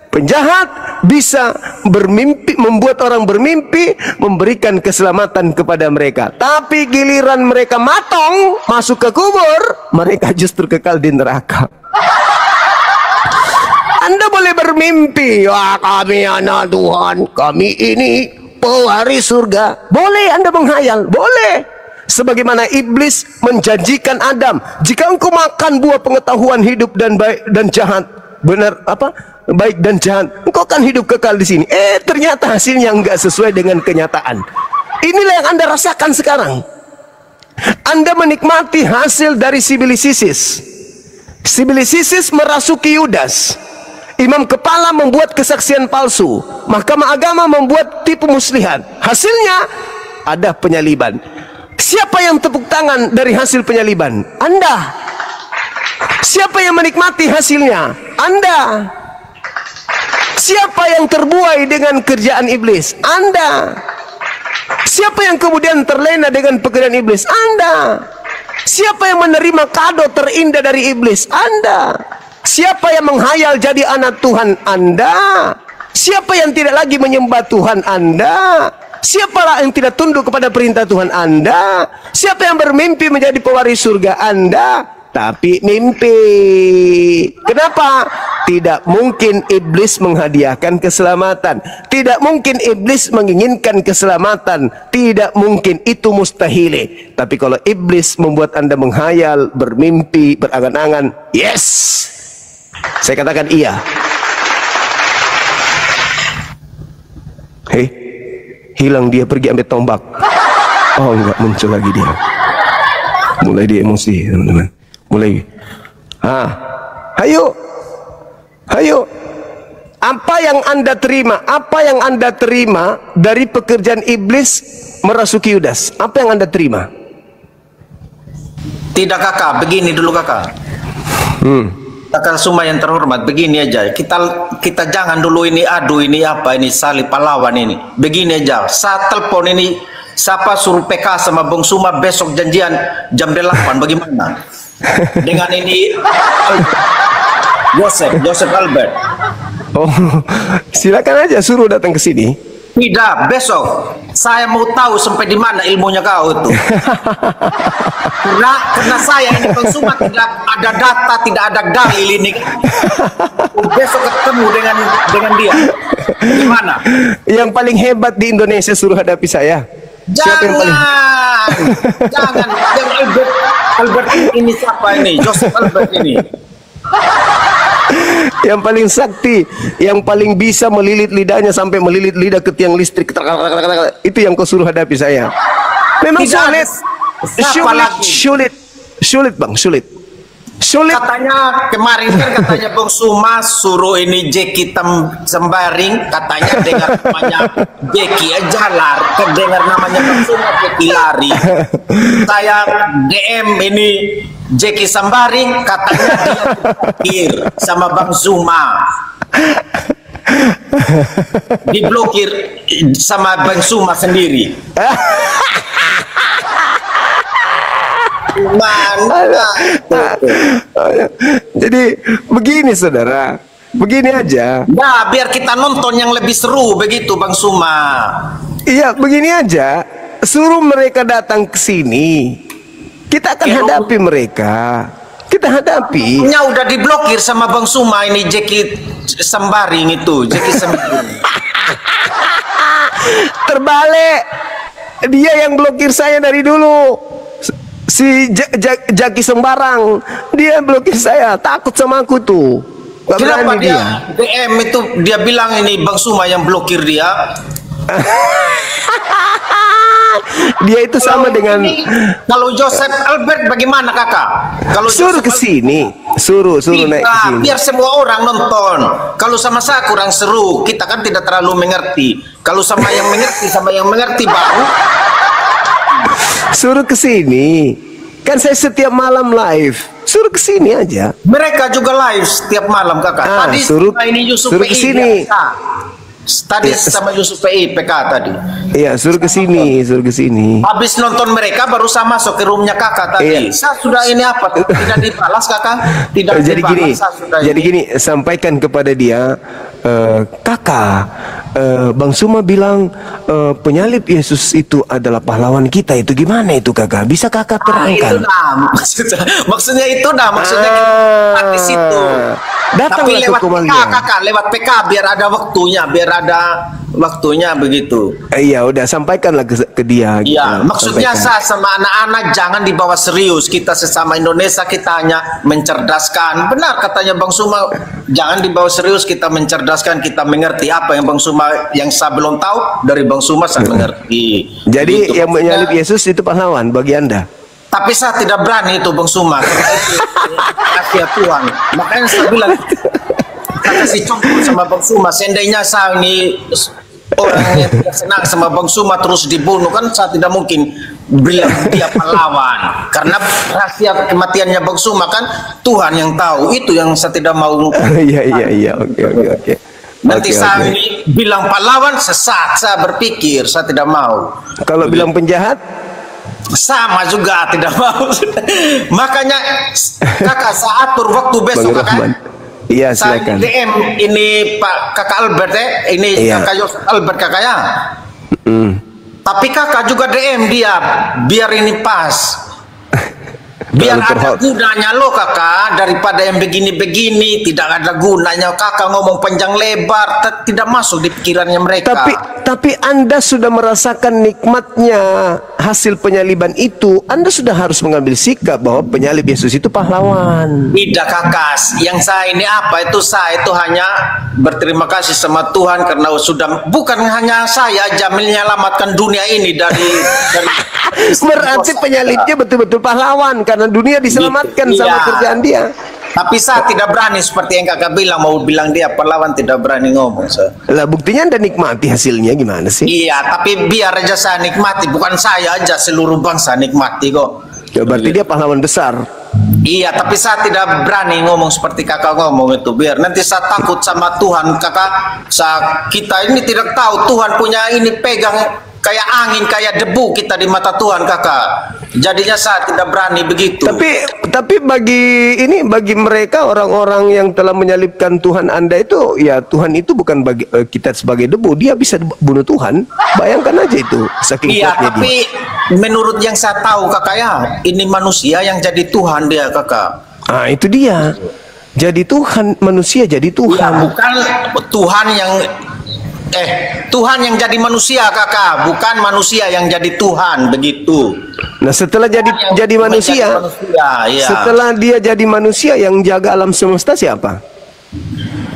penjahat bisa bermimpi, membuat orang bermimpi, memberikan keselamatan kepada mereka. Tapi giliran mereka matang, masuk ke kubur, mereka justru kekal di neraka. Anda boleh bermimpi, wah kami anak Tuhan, kami ini pewaris surga. Boleh Anda menghayal, boleh. Sebagaimana iblis menjanjikan Adam, jika engkau makan buah pengetahuan hidup dan baik dan jahat, benar apa? Baik dan jahat, engkau akan hidup kekal di sini. Ternyata hasilnya enggak sesuai dengan kenyataan. Inilah yang Anda rasakan sekarang. Anda menikmati hasil dari si iblis sisis. Si iblis sisis merasuki Yudas. Imam kepala membuat kesaksian palsu. Mahkamah agama membuat tipu muslihat. Hasilnya ada penyaliban. Siapa yang tepuk tangan dari hasil penyaliban? Anda. Siapa yang menikmati hasilnya? Anda. Siapa yang terbuai dengan kerjaan iblis? Anda. Siapa yang kemudian terlena dengan pekerjaan iblis? Anda. Siapa yang menerima kado terindah dari iblis? Anda. Siapa yang menghayal jadi anak Tuhan? Anda. Siapa yang tidak lagi menyembah Tuhan? Anda. Siapalah yang tidak tunduk kepada perintah Tuhan? Anda. Siapa yang bermimpi menjadi pewaris surga? Anda. Tapi mimpi. Kenapa? Tidak mungkin iblis menghadiahkan keselamatan. Tidak mungkin iblis menginginkan keselamatan. Tidak mungkin, itu mustahil. Tapi kalau iblis membuat Anda menghayal, bermimpi, berangan-angan, yes, saya katakan iya. Hilang dia, pergi ambil tombak. Oh enggak, muncul lagi dia. Mulai dia emosi, teman-teman. Mulai. Ayo. Apa yang Anda terima? Apa yang Anda terima dari pekerjaan iblis merasuki Yudas? Apa yang Anda terima? Tidak kakak, begini dulu kakak. Kakak Suma yang terhormat, begini aja. Kita jangan dulu ini adu ini apa ini salib pahlawan ini. Begini aja. Saat telepon ini siapa suruh PK sama Bung Suma besok janjian jam 8 bagaimana? Dengan ini Joseph Albert. Oh, silakan aja suruh datang ke sini. Tidak, besok saya mau tahu sampai di mana ilmunya kau itu. karena saya ini Bang Suma tidak ada data, tidak ada dalil ini. Besok ketemu dengan dia. Gimana? Yang paling hebat di Indonesia suruh hadapi saya. Jangan, jangan Albert ini siapa ini? Joseph Albert ini. Yang paling sakti, yang paling bisa melilit lidahnya sampai melilit lidah ke tiang listrik. Itu yang kau suruh hadapi saya. Memang Tidak sulit. siapa lagi? Sulit bang, sulit. Katanya kemarin kan katanya Bang Suma suruh ini Jeki Sembaring, katanya dengar namanya Jeki jalar, kedengar namanya Bang Suma Jeki lari. Saya DM ini Jeki Sembaring, katanya dia diblokir sama Bang Suma. Diblokir sama Bang Suma sendiri. Mana? Jadi begini saudara, begini aja. Nah, biar kita nonton yang lebih seru begitu Bang Suma. Iya, begini aja. Suruh mereka datang ke sini. Kita akan hadapi mereka. Kita hadapi. Nya udah diblokir sama Bang Suma ini Jeki Sembaring itu, Jeki Sembaring. Terbalik. Dia yang blokir saya dari dulu. Si Jaki Sembarang, dia blokir saya, takut sama aku tuh. Gak Kenapa berani dia DM itu dia bilang ini Bang Suma yang blokir dia? Dia itu sama dengan Kalau Joseph Albert bagaimana kakak? Kalau suruh Joseph ke sini, suruh naik ke sini. biar semua orang nonton. Kalau sama saya kurang seru, kita kan tidak terlalu mengerti. Kalau sama yang mengerti baru. Suruh ke sini. Kan saya setiap malam live. Suruh ke sini aja. Mereka juga live setiap malam kakak. Tadi suruh sama ini Yusuf ke PI sini. Tadi sama Yusuf PI PK tadi. Iya, suruh ke sini, suruh ke sini. Habis nonton mereka baru saya masuk ke roomnya kakak tadi. Iya. Saya sudah ini apa? Tidak dibalas kakak? Tidak Jadi dibalas, gini, saya sudah jadi ini. gini, sampaikan kepada dia, kakak, Bang Suma bilang penyalib Yesus itu adalah pahlawan kita. Itu gimana itu kakak? Bisa kakak Itu terangkan? dah maksudnya itu dah maksudnya kita di situ. Datanglah Tapi ke lewat PK Kumalia. kakak, lewat PK biar ada waktunya begitu. Iya, udah sampaikanlah ke dia. gitu. Iya, maksudnya Sampaikan. saya sama anak-anak jangan dibawa serius. Kita sesama Indonesia kita hanya mencerdaskan. Benar katanya Bang Suma, jangan dibawa serius, kita mencerdaskan, kita mengerti apa yang Bang Suma yang saya belum tahu dari Bang Suma saya mengerti. Jadi Begitu. yang menyalib Yesus itu pahlawan bagi Anda. Tapi saya tidak berani itu Bang Suma karena itu rahasia Tuhan. Makanya saya bilang saya kasih contoh sama Bang Suma. Seandainya saya ini orang yang tidak senang sama Bang Suma terus dibunuh, kan saya tidak mungkin bilang dia pahlawan. Karena rahasia kematiannya Bang Suma kan Tuhan yang tahu. Itu yang saya tidak mau. Iya, oke. Nanti Oke, saya oke. ini bilang pahlawan sesat. Saya berpikir saya tidak mau. Kalau bilang penjahat, Sama juga tidak mau. Makanya kakak saya atur waktu besok Bang Rahman. kakak. Iya, Saya silakan. DM ini Pak kakak Albert ini Iya. kakak Yos Albert kakak ya. Mm. Tapi kakak juga DM dia biar ini pas. Biar Terlalu ada terhot. gunanya lo kakak, daripada yang begini-begini tidak ada gunanya kakak ngomong panjang lebar tidak masuk di pikirannya mereka. Tapi Anda sudah merasakan nikmatnya hasil penyaliban itu. Anda sudah harus mengambil sikap bahwa penyalib Yesus itu pahlawan. Tidak kakak, yang saya ini apa itu saya itu hanya berterima kasih sama Tuhan karena sudah bukan hanya saya aja menyelamatkan dunia ini dari Berarti penyalibnya betul-betul pahlawan karena dunia diselamatkan Iya. sama kerjaan dia. Tapi saya tidak berani seperti yang kakak bilang, mau bilang dia pahlawan tidak berani ngomong saya. Lah buktinya Anda nikmati hasilnya gimana sih? Iya, tapi biar aja saya nikmati, bukan saya aja, seluruh bangsa nikmati kok. Ya, berarti dia pahlawan besar. Iya, tapi saya tidak berani ngomong seperti kakak ngomong itu. Biar nanti saya takut sama Tuhan, kakak. Kita ini tidak tahu Tuhan punya ini pegang kayak angin, kayak debu kita di mata Tuhan, kakak. Jadinya saya tidak berani begitu. Tapi bagi mereka orang-orang yang telah menyalibkan Tuhan Anda itu, ya Tuhan itu bukan bagi kita sebagai debu, dia bisa bunuh Tuhan. Bayangkan aja itu saking Iya, kuatnya tapi menurut yang saya tahu kakak ya, ini manusia yang jadi Tuhan dia kakak. Ah, itu dia. Jadi Tuhan, manusia jadi Ya, Tuhan. bukan Tuhan yang Tuhan yang jadi manusia kakak, bukan manusia yang jadi Tuhan begitu. Nah, setelah jadi manusia, iya. setelah dia jadi manusia, yang jaga alam semesta siapa?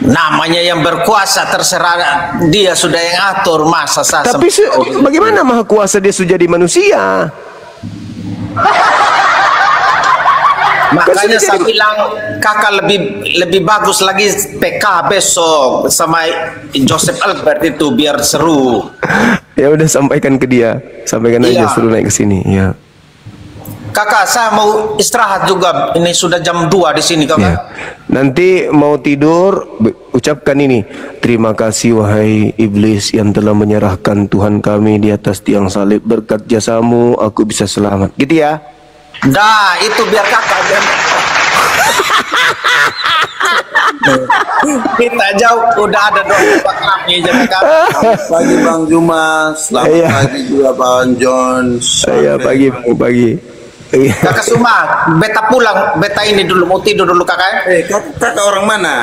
Namanya yang berkuasa, terserah dia sudah yang atur, masa saya Tapi bagaimana maha kuasa dia sudah jadi manusia? makanya saya bilang kakak lebih bagus lagi PK besok sama Joseph Albert itu biar seru. Ya udah, sampaikan ke dia, sampaikan aja, Iya. suruh naik ke sini. Ya. Kakak, saya mau istirahat juga. Ini sudah jam 2 di sini, kakak. Ya. Nanti mau tidur, ucapkan ini: terima kasih wahai iblis yang telah menyerahkan Tuhan kami di atas tiang salib. Berkat jasamu aku bisa selamat. Gitu ya. Dah, itu biar kakak. Kita jauh udah ada doa kami jangan Pagi Bang Juma, selamat Iya. pagi juga Bang John. Iya, pagi Bang, pagi. Iya. kakak Suma, beta pulang, beta ini dulu mau tidur dulu kakak. Kakak orang mana?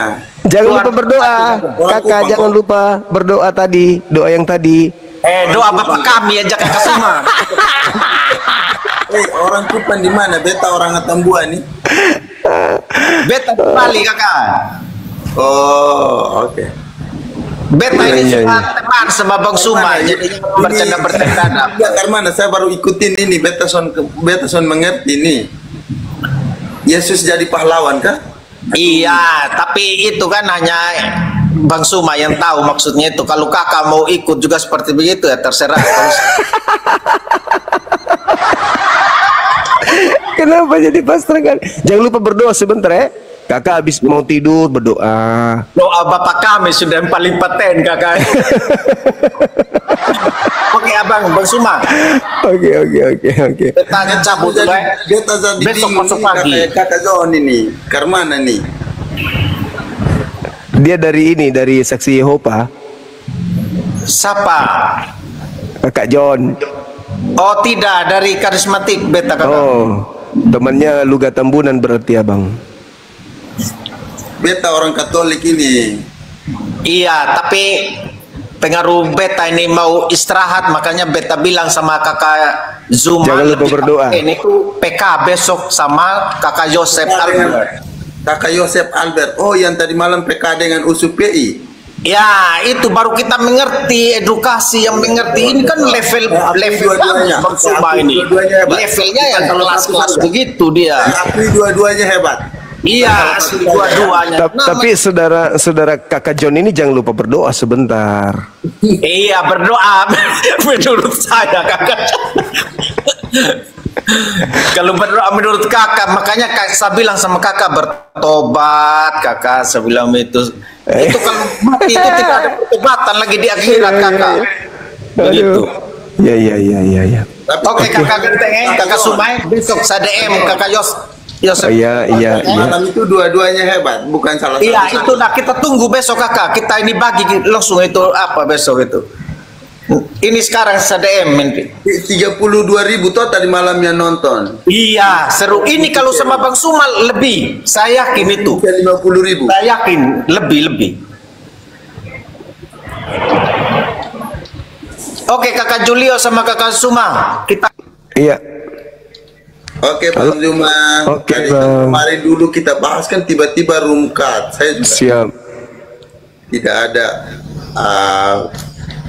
Jangan lupa berdoa, kakak. Kupang. Jangan lupa berdoa tadi, doa yang tadi. Doa bapak kami aja kakak Suma. Orang Kupang di mana? Beta orang Atambua nih. Beta di Bali kakak. Oh, oke. Beta ini Iya, cuma iya. teman sama Bang Suma, jadi bercanda-bercanda. Karena saya baru ikutin ini, beta son mengerti nih. Yesus jadi pahlawan kah? Iya, tapi itu kan hanya Bang Suma yang tahu maksudnya itu. Kalau kakak mau ikut juga seperti begitu ya terserah. Kenapa jadi pastor kan? Jangan lupa berdoa sebentar ya. Kakak habis mau tidur berdoa. Doa bapak kami sudah yang paling paten kakak. Oke abang, Bang Suma. Oke. Tanya cabut dulu ya. Beta jadi Besok bingung masuk nih, pagi. Kakak John ini, Karmana nih. Dia dari Saksi Yehova. Siapa? Kakak John. Oh tidak, dari karismatik beta kakak. Oh, temannya Luga Tambunan berarti abang. Beta orang Katolik ini. Iya, tapi pengaruh beta ini mau istirahat, makanya beta bilang sama kakak Zuma. Jangan lupa lebih berdoa. Ini tuh PK besok sama kakak Joseph Albert. Kakak Yosef Albert. Oh, yang tadi malam PK dengan USUPI. Ya, itu baru kita mengerti edukasi yang mengerti. Ini kan level dua-duanya. Bang Suma ini. Dua-duanya hebat. Levelnya yang Bukan salah kelas-kelas satu saja. begitu dia. Akui dua-duanya hebat. Iya, asli dua-duanya. Tapi saudara kakak John ini jangan lupa berdoa sebentar. Iya, berdoa menurut saya kakak. Kalau berdoa menurut kakak, makanya saya bilang sama kakak bertobat, kakak. Saya bilang itu kalau mati itu tidak ada pertobatan lagi di akhirat kakak. Begitu. Ya. Oke kakak genteng, kakak Sumai besok saya DM kakak Yosef. Iya. Malam itu dua-duanya hebat, bukan salah satu. Iya itu nah kita tunggu besok kakak. Kita ini bagi langsung itu apa besok itu. Ini sekarang saya DM nanti. 32.000 toh tadi malam yang nonton. Iya seru. Ini kalau sama Bang Suma lebih. Saya yakin itu. 50.000. Saya yakin lebih. Oke kakak Julio sama kakak Suma kita. Iya. Oke Bang Juma. Oke, Tadi Bang. kemarin dulu kita bahas kan tiba-tiba room cut. Saya juga Siap. tidak ada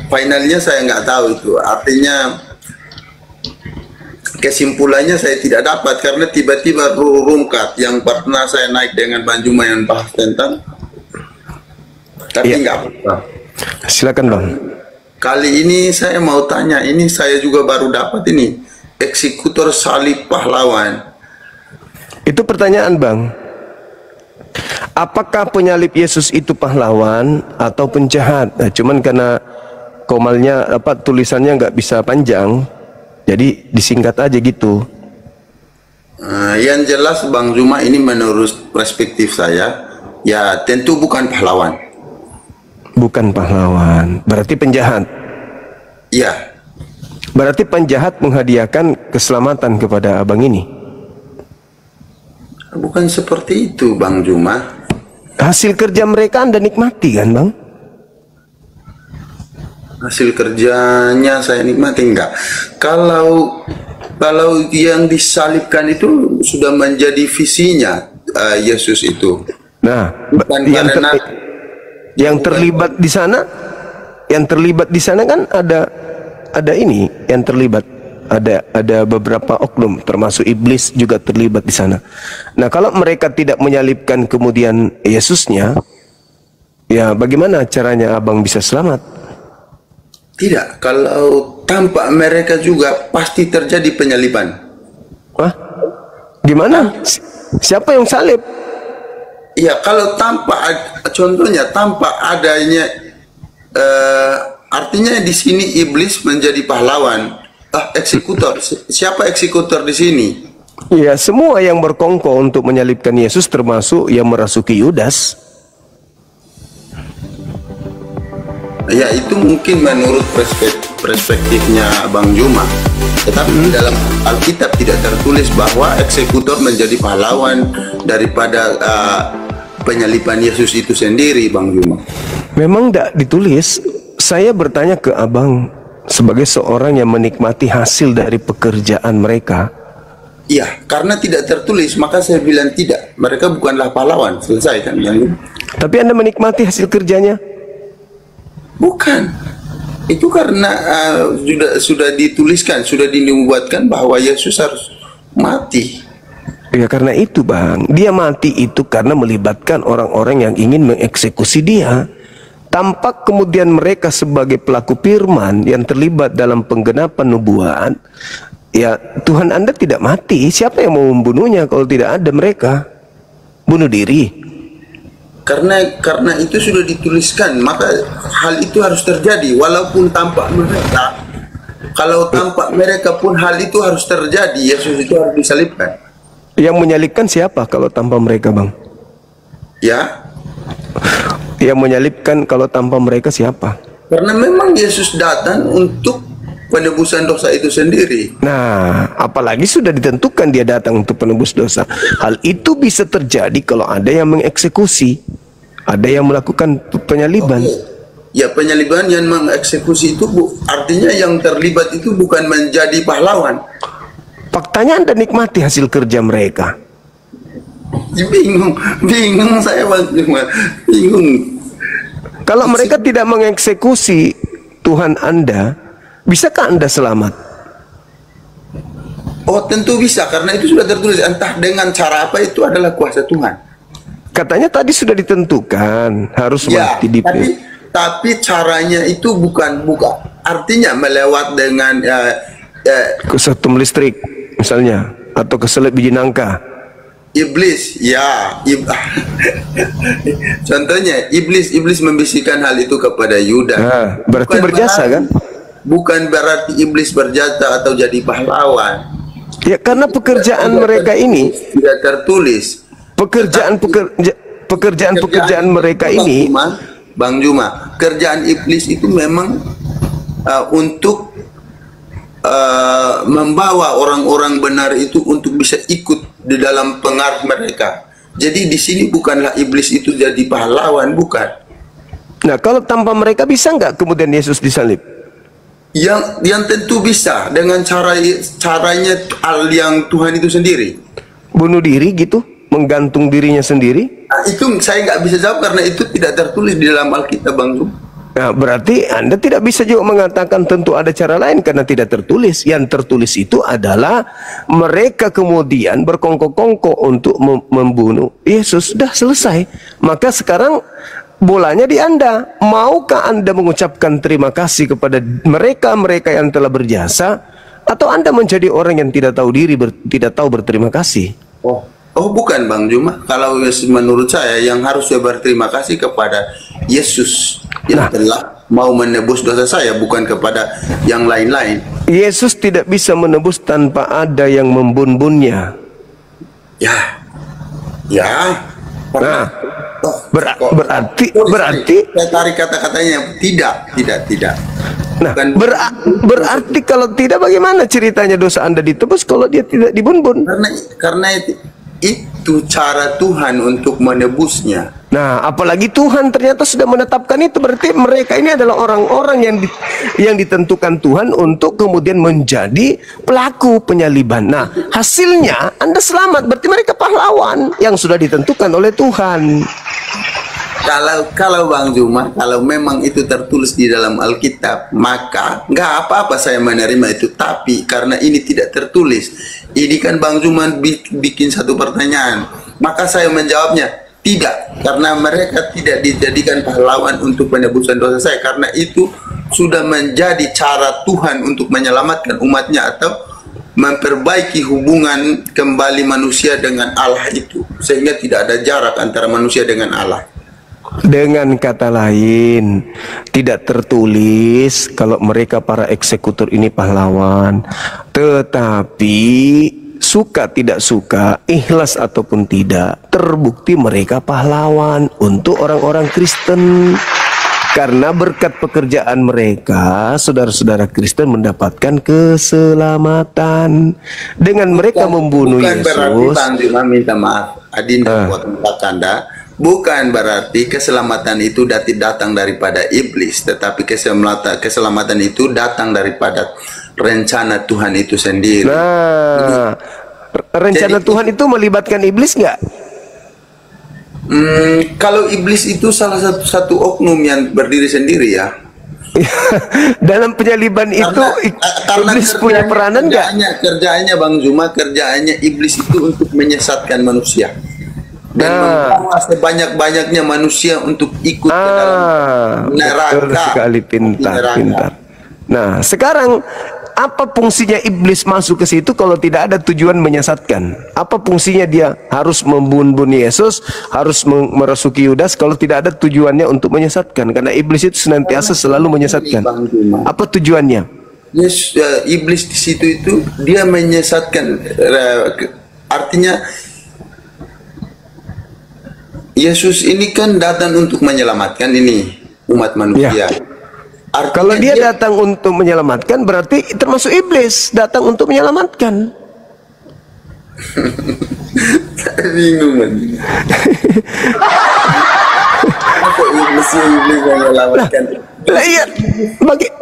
finalnya saya nggak tahu itu. Artinya kesimpulannya saya tidak dapat karena tiba-tiba room cut yang pernah saya naik dengan Bang Juma yang bahas tentang. Tapi Iya. nggak apa-apa. Silakan bang. Kali ini saya mau tanya, ini saya juga baru dapat ini eksekutor salib pahlawan. Itu pertanyaan bang. Apakah penyalib Yesus itu pahlawan atau penjahat? Nah, cuman karena komalnya tulisannya nggak bisa panjang, jadi disingkat aja gitu. Yang jelas Bang Zuma ini menurut perspektif saya, ya tentu bukan pahlawan. Bukan pahlawan, berarti penjahat. Iya, Berarti penjahat menghadiahkan keselamatan kepada abang ini. bukan seperti itu Bang Zuma. Hasil kerja mereka Anda nikmati kan bang? Hasil kerjanya saya nikmati enggak. Kalau Kalau yang disalibkan itu sudah menjadi visinya Yesus itu. Nah, Bukan karena yang terlibat di sana, kan ada ini yang terlibat. Ada beberapa oknum termasuk iblis juga terlibat di sana. Nah, kalau mereka tidak menyalibkan kemudian Yesusnya, ya bagaimana caranya abang bisa selamat? tidak, kalau tanpa mereka juga pasti terjadi penyaliban. Hah? Gimana? Siapa yang salib? Ya, kalau contohnya tanpa adanya, artinya di sini iblis menjadi pahlawan, eksekutor. Siapa eksekutor di sini? Ya, semua yang berkongkol untuk menyalibkan Yesus termasuk yang merasuki Yudas. Ya, itu mungkin menurut perspektifnya Bang Juma. Tetapi dalam Alkitab tidak tertulis bahwa eksekutor menjadi pahlawan daripada penyaliban Yesus itu sendiri, Bang Juma. Memang tidak ditulis. Saya bertanya ke abang sebagai seorang yang menikmati hasil dari pekerjaan mereka. Iya, karena tidak tertulis, maka saya bilang tidak. Mereka bukanlah pahlawan. Selesai kan, Bang Juma? Tapi Anda menikmati hasil kerjanya? Bukan. Itu karena sudah dituliskan, sudah dinubuatkan bahwa Yesus harus mati. Ya karena itu bang, dia mati itu karena melibatkan orang-orang yang ingin mengeksekusi dia. Tampak kemudian mereka sebagai pelaku firman yang terlibat dalam penggenapan nubuat. Ya Tuhan Anda tidak mati, siapa yang mau membunuhnya kalau tidak ada mereka? Bunuh diri. Karena itu sudah dituliskan, maka hal itu harus terjadi walaupun tanpa mereka. Kalau tanpa mereka pun hal itu harus terjadi. Yesus itu harus disalibkan. Yang menyalibkan siapa kalau tanpa mereka bang? Ya, Yang menyalibkan kalau tanpa mereka siapa? karena memang Yesus datang untuk penebusan dosa itu sendiri. Nah, apalagi sudah ditentukan dia datang untuk penebus dosa. Hal itu bisa terjadi kalau ada yang mengeksekusi, ada yang melakukan penyaliban. Ya, penyaliban yang mengeksekusi itu artinya yang terlibat itu bukan menjadi pahlawan. Faktanya Anda nikmati hasil kerja mereka. Bingung saya, Bang Juma. Bingung. Kalau mereka tidak mengeksekusi Tuhan Anda, bisakah Anda selamat? Oh, tentu bisa, karena itu sudah tertulis. Entah dengan cara apa, itu adalah kuasa Tuhan. Katanya tadi sudah ditentukan harus Ya, mati di tapi caranya itu bukan artinya melewat dengan kesetum listrik misalnya, atau keselip biji nangka. iblis. Ya, contohnya iblis membisikkan hal itu kepada Yudas. Nah, berarti berjasa kan? Bukan berarti iblis berjasa atau jadi pahlawan. Ya karena pekerjaan mereka ini tidak tertulis. Pekerjaan mereka ini, Bang Juma, kerjaan iblis itu memang untuk membawa orang-orang benar itu untuk bisa ikut di dalam pengaruh mereka. Jadi di sini bukanlah iblis itu jadi pahlawan, bukan. nah kalau tanpa mereka bisa nggak kemudian Yesus disalib? Yang tentu bisa dengan caranya yang Tuhan itu sendiri. Bunuh diri gitu, menggantung dirinya sendiri. Nah, itu saya nggak bisa jawab karena itu tidak tertulis di dalam Alkitab, Bang Juma. Nah, berarti Anda tidak bisa juga mengatakan tentu ada cara lain karena tidak tertulis. Yang tertulis itu adalah mereka kemudian berkongkok-kongkok untuk membunuh Yesus. Sudah selesai. Maka sekarang bolanya di Anda. Maukah Anda mengucapkan terima kasih kepada mereka-mereka yang telah berjasa, atau Anda menjadi orang yang tidak tahu diri, tidak tahu berterima kasih? Oh, bukan, Bang Juma. Kalau menurut saya yang harus saya berterima kasih kepada Yesus yang telah mau menebus dosa saya, bukan kepada yang lain-lain. Yesus tidak bisa menebus tanpa ada yang membunbunnya. Ya. Nah, berarti saya tarik kata-katanya tidak. Nah, berarti kalau tidak, bagaimana ceritanya dosa Anda ditebus kalau dia tidak dibunbun? Karena itu cara Tuhan untuk menebusnya. Nah, apalagi Tuhan ternyata sudah menetapkan itu, berarti mereka ini adalah orang-orang yang ditentukan Tuhan untuk kemudian menjadi pelaku penyaliban. Nah, hasilnya Anda selamat, berarti mereka pahlawan yang sudah ditentukan oleh Tuhan. Kalau Bang Juma, kalau memang itu tertulis di dalam Alkitab, maka nggak apa-apa saya menerima itu. Tapi karena ini tidak tertulis, ini kan Bang Juma bikin satu pertanyaan, maka saya menjawabnya tidak, karena mereka tidak dijadikan pahlawan untuk penebusan dosa saya, karena itu sudah menjadi cara Tuhan untuk menyelamatkan umatnya atau memperbaiki hubungan kembali manusia dengan Allah itu, sehingga tidak ada jarak antara manusia dengan Allah. Dengan kata lain, tidak tertulis kalau mereka para eksekutor ini pahlawan, tetapi suka tidak suka, ikhlas ataupun tidak, terbukti mereka pahlawan untuk orang-orang Kristen. Karena berkat pekerjaan mereka, saudara-saudara Kristen mendapatkan keselamatan. Dengan mereka membunuh bukan Yesus. Berarti Bang Juma minta maaf, Adinda buat Anda. Bukan berarti keselamatan itu datang daripada iblis, tetapi keselamatan itu datang daripada rencana Tuhan itu sendiri. Nah, rencana Tuhan itu melibatkan iblis nggak? Kalau iblis itu salah satu oknum yang berdiri sendiri ya. Dalam penyaliban itu iblis punya peranan nggak? Kerjaannya Bang Juma, kerjaannya iblis itu untuk menyesatkan manusia dan membawa sebanyak-banyaknya manusia untuk ikut ke dalam neraka. Betul sekali, pintar. Nah, sekarang apa fungsinya iblis masuk ke situ kalau tidak ada tujuan menyesatkan? Apa fungsinya dia harus membunuh Yesus, harus merasuki Yudas kalau tidak ada tujuannya untuk menyesatkan? Karena iblis itu senantiasa selalu menyesatkan. Apa tujuannya? Yes, iblis di situ itu dia menyesatkan, artinya Yesus ini kan datang untuk menyelamatkan ini umat manusia. Ya. Kalau dia datang untuk menyelamatkan, berarti termasuk iblis datang untuk menyelamatkan. Bingung kan? Iblis menyelamatkan. Iya,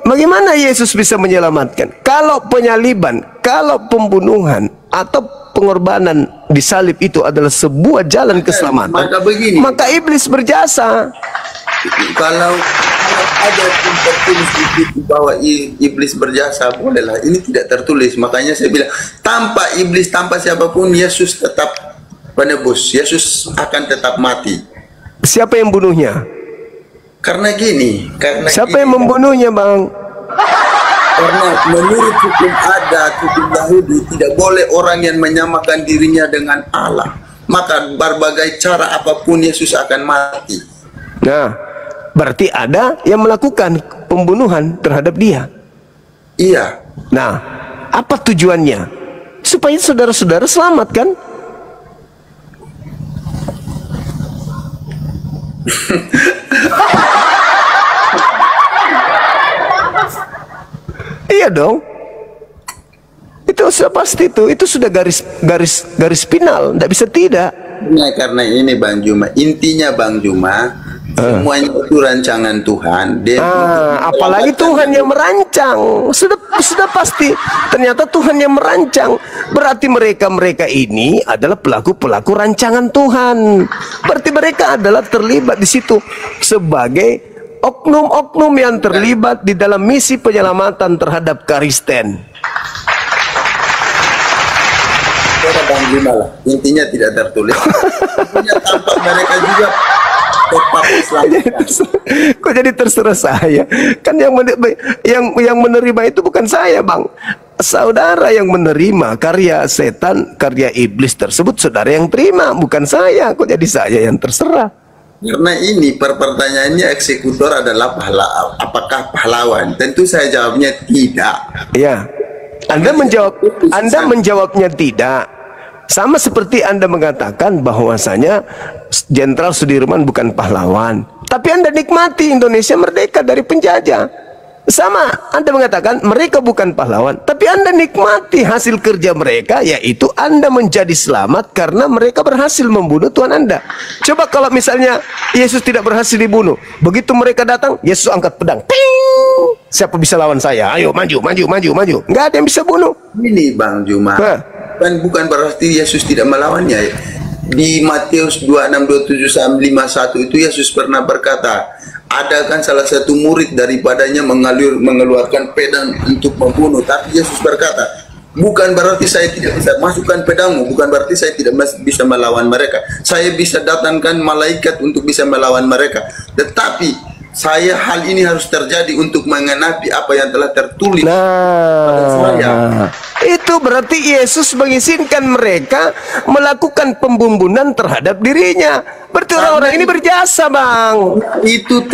bagaimana Yesus bisa menyelamatkan? Kalau penyaliban, kalau pembunuhan atau pengorbanan di salib itu adalah sebuah jalan keselamatan, maka iblis berjasa. Kalau ada pun tertulis di bahwa iblis berjasa, bolehlah. Ini tidak tertulis, makanya saya bilang tanpa iblis, tanpa siapapun, Yesus tetap penebus. Yesus akan tetap mati. Siapa yang bunuhnya? Karena siapa yang membunuhnya, Bang? Karena menurut hukum adat, hukum Yahudi, tidak boleh orang yang menyamakan dirinya dengan Allah. Maka berbagai cara apapun Yesus akan mati. Nah, berarti ada yang melakukan pembunuhan terhadap dia. Iya. Nah, apa tujuannya? Supaya saudara-saudara selamat kan? Iya dong. Itu sudah pasti itu sudah garis final, tidak bisa tidak. Nah, karena ini Bang Juma, intinya Bang Juma, semuanya itu rancangan Tuhan. Apalagi Tuhan yang merancang, sudah pasti. Ternyata Tuhan yang merancang, berarti mereka ini adalah pelaku rancangan Tuhan. Berarti mereka adalah terlibat di situ sebagai oknum-oknum yang terlibat di dalam misi penyelamatan terhadap Kristen. Bang Juma lah, intinya tidak tertulis. Intinya tanpa mereka juga tetap diselamatkan. Kok jadi terserah saya? Kan yang menerima itu bukan saya, Bang. Saudara yang menerima karya setan, karya iblis tersebut, saudara yang terima, bukan saya. Kok jadi saya yang terserah? Karena ini pertanyaannya, eksekutor adalah apakah pahlawan? Tentu saya jawabnya tidak. Ya, Anda menjawabnya tidak. Sama seperti Anda mengatakan bahwasanya Jenderal Sudirman bukan pahlawan, tapi Anda nikmati Indonesia merdeka dari penjajah. Sama, Anda mengatakan mereka bukan pahlawan, tapi Anda nikmati hasil kerja mereka, yaitu Anda menjadi selamat karena mereka berhasil membunuh Tuhan Anda. Coba kalau misalnya Yesus tidak berhasil dibunuh, begitu mereka datang, Yesus angkat pedang. Ting! Siapa bisa lawan saya? Ayo maju, maju, maju, maju. Nggak ada yang bisa bunuh. Ini Bang Juma, bukan berarti Yesus tidak melawannya. Di Matius 26, 27, 51 itu Yesus pernah berkata, ada kan salah satu murid daripadanya mengeluarkan pedang untuk membunuh. Tapi Yesus berkata, bukan berarti saya tidak bisa masukkan pedangmu, bukan berarti saya tidak bisa melawan mereka. Saya bisa datangkan malaikat untuk bisa melawan mereka. Tetapi hal ini harus terjadi untuk mengenapi apa yang telah tertulis pada saya. Itu berarti Yesus mengizinkan mereka melakukan pembunuhan terhadap dirinya. Berarti orang-orang ini berjasa, Bang. Itu